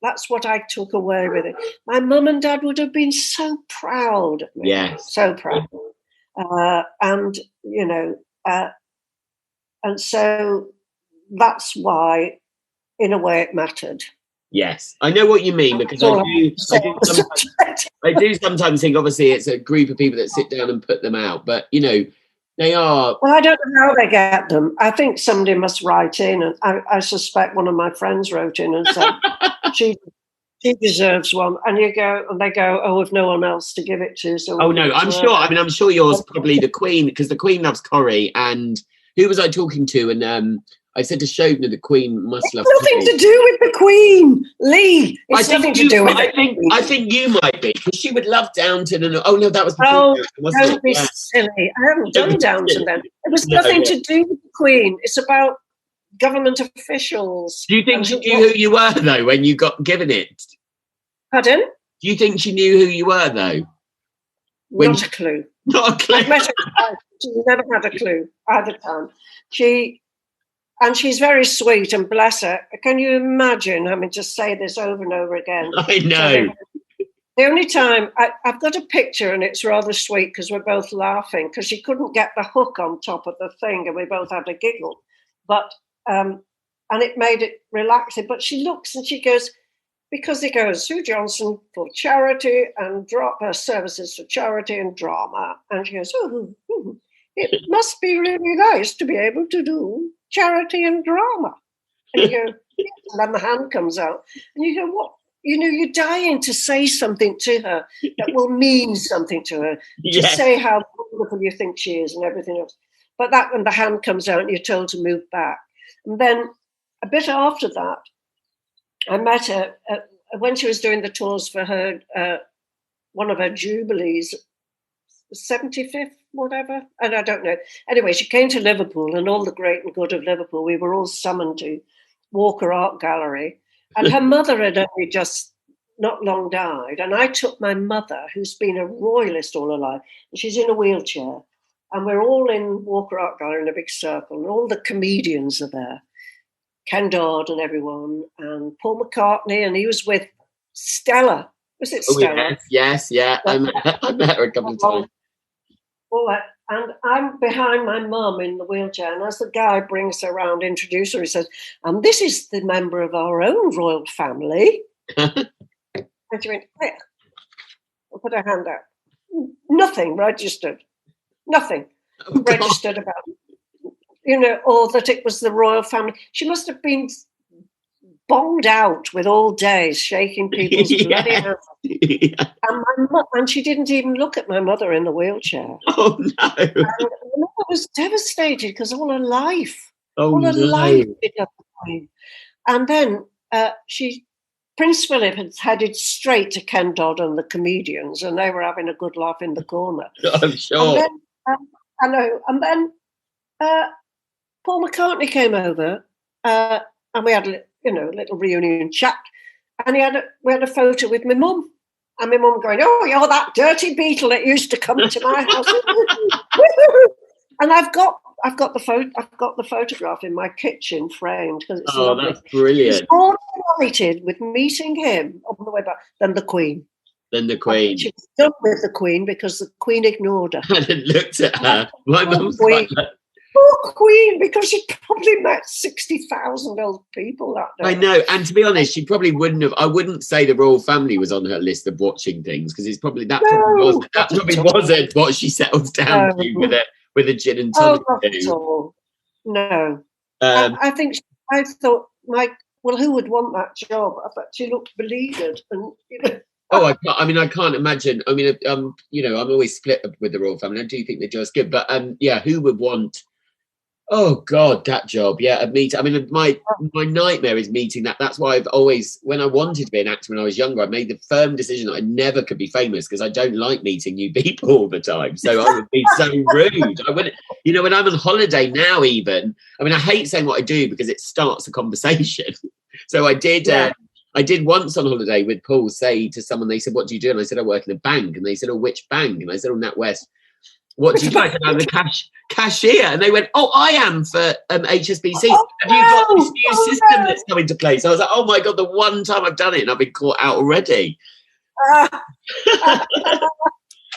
that's what I took away with it. My mum and dad would have been so proud of me.
Yes.
So proud. And, you know, and so that's why, in a way, it mattered.
Yes, I know what you mean, because I do sometimes think, obviously, it's a group of people that sit down and put them out, but, you know, they are...
Well, I don't know how they get them. I think somebody must write in, and I suspect one of my friends wrote in and said, she deserves one. And they go, oh, with no one else to give it to. So
oh, no, I'm sure. I mean, I'm sure yours probably the Queen, because the Queen loves Corrie, and who was I talking to? And I said to Shobna, the Queen must love
Corrie. Nothing to do with the Queen, Lee. It's nothing to do with
I think you might be, because she would love Downton. And oh no, that was before
Downton,
wasn't
don't be silly. I haven't done Downton then. It was nothing to do with the Queen. It's about government officials.
Do you think she knew who you were though when you got given it?
Pardon?
Do you think she knew who you were though?
Not a clue.
Not a clue.
I met her. She never had a clue either time. And she's very sweet, and bless her. Can you imagine having to say this over and over again?
I know.
The only time, I've got a picture, and it's rather sweet because we're both laughing because she couldn't get the hook on top of the thing, and we both had a giggle. But and it made it relaxing. But she looks and she goes, because it goes, Sue Johnston for charity and drop her services for charity and drama. And she goes, it must be really nice to be able to do charity and drama. And you go, yes. And then the hand comes out. And you go, what? You know, you're dying to say something to her that will mean something to her. To say how wonderful you think she is and everything else. But that when the hand comes out and you're told to move back. And then a bit after that, I met her when she was doing the tours for her, one of her jubilees, 75th, whatever, and I don't know. Anyway, she came to Liverpool, and all the great and good of Liverpool, we were all summoned to Walker Art Gallery, and her mother had only just not long died, and I took my mother, who's been a royalist all her life, and she's in a wheelchair, and we're all in Walker Art Gallery in a big circle, and all the comedians are there, Ken Dodd and everyone, and Paul McCartney, and he was with Stella. Was it Stella?
Yes, yeah. I met her a couple of times.
All that. And I'm behind my mum in the wheelchair, and as the guy brings her around, introduce her, he says, and this is the member of our own royal family. And she went, hey. And put her hand out. Nothing registered. Nothing registered about it. You know, or that it was the royal family. She must have been bonged out with all days, shaking people's bloody hands. And she didn't even look at my mother in the wheelchair.
Oh, no.
And my mother was devastated because all her life, life. And then Prince Philip had headed straight to Ken Dodd and the comedians, and they were having a good laugh in the corner.
I'm sure.
And then Paul McCartney came over, and we had a little reunion chat, and we had a photo with my mum, and my mum going, "Oh, you're that dirty beetle that used to come to my house." And I've got the photograph in my kitchen framed because it's lovely.
That's brilliant.
She's more delighted with meeting him on the way back than the Queen. She was done with the Queen because the Queen ignored her.
And looked at her. My mum's
like that. Poor Queen, because she probably met 60,000 old people that day.
I know, and to be honest, she probably wouldn't have. I wouldn't say the royal family was on her list of watching things, because it's probably probably wasn't what she settled down to with a gin and tonic.
Oh, not at all. No, I thought, who would want that job? I thought she looked beleaguered, and
Oh, I can't imagine. I mean, you know, I'm always split with the Royle Family. I do think they're just good, but yeah, who would want? Oh God, that job. Yeah, a meet. I mean, my nightmare is meeting that. That's why I've always, when I wanted to be an actor when I was younger, I made the firm decision that I never could be famous because I don't like meeting new people all the time. So I would be so rude. I wouldn't, you know, when I'm on holiday now, even. I mean, I hate saying what I do because it starts a conversation. So I did.
Yeah.
I did once on holiday with Paul say to someone, they said, "What do you do?" And I said, "I work in a bank." And they said, "Oh, which bank?" And I said, "Oh, NatWest." "What do you do?" I said, "I'm the cashier." And they went, "Oh, I am for HSBC. Have you got this new system that's come into place?" I was like, "Oh my God, the one time I've done it and I've been caught out already."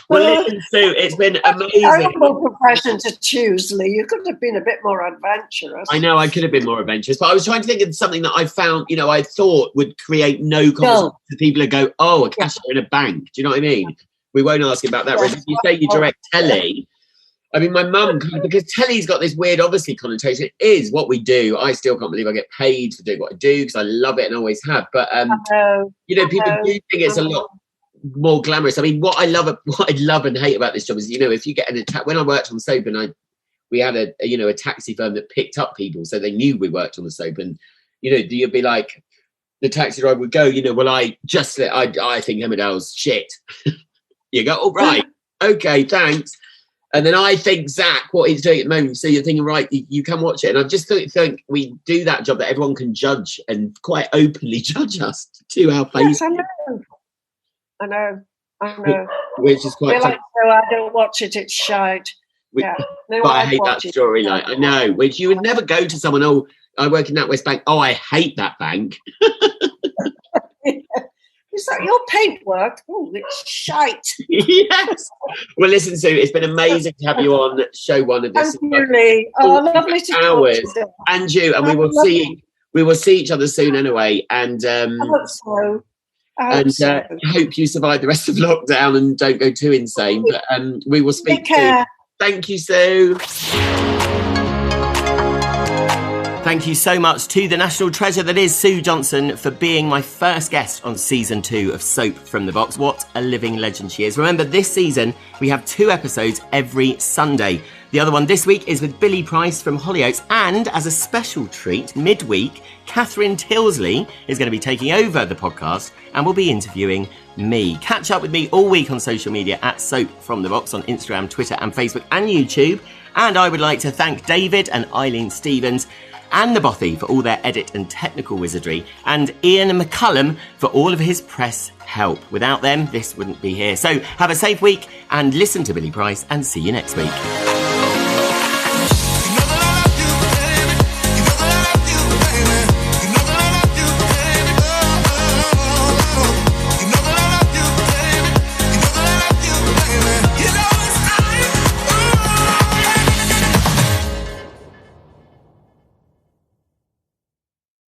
Well, listen, Sue, it's been amazing.
Terrible profession to choose, Lee. You could have been a bit more adventurous.
I know I could have been more adventurous, but I was trying to think of something that I found, you know, I thought would create no conversation to people who go, "Oh, a cashier in a bank." Do you know what I mean? We won't ask about that. Whereas if you say you direct telly, I mean, my mum, because telly's got this weird, obviously, connotation. It is what we do. I still can't believe I get paid for doing what I do because I love it and always have. But, you know, people do think it's a lot more glamorous. I mean, what I love and hate about this job is, you know, if you get an attack, when I worked on soap and we had a taxi firm that picked up people, so they knew we worked on the soap, and, you know, you'd be like, the taxi driver would go, you know, "Well, I think Emmerdale's shit." You go, "Oh, right, okay, thanks." And then I think Zach, what he's doing at the moment, so you're thinking, right, you can watch it. And I just think we do that job that everyone can judge and quite openly judge us to our face.
Yes, I know.
Which is quite
like, "No, I don't watch it, it's shite." Yeah. No,
but I hate that storyline. I know, which you would never go to someone, "Oh, I work in NatWest Bank. Oh, I hate that bank."
Is that your paintwork? Oh, it's shite.
Yes. Well, listen, Sue, it's been amazing to have you on show one of this.
Thank you, Lee. Oh, lovely to talk to you.
And you, and we will see each other soon anyway. And
I hope so.
I hope you survive the rest of lockdown and don't go too insane. But we will speak soon. Thank you, Sue. Thank you so much to the national treasure that is Sue Johnston for being my first guest on season 2 of Soap from the Box. What a living legend she is. Remember, this season we have 2 episodes every Sunday. The other one this week is with Billy Price from Hollyoaks, and as a special treat, midweek, Catherine Tydesley is going to be taking over the podcast and will be interviewing me. Catch up with me all week on social media at Soap from the Box on Instagram, Twitter and Facebook and YouTube. And I would like to thank David and Eileen Stevens and the Bothy for all their edit and technical wizardry, and Ian McCullum for all of his press help. Without them, this wouldn't be here. So have a safe week and listen to Billy Price, and see you next week.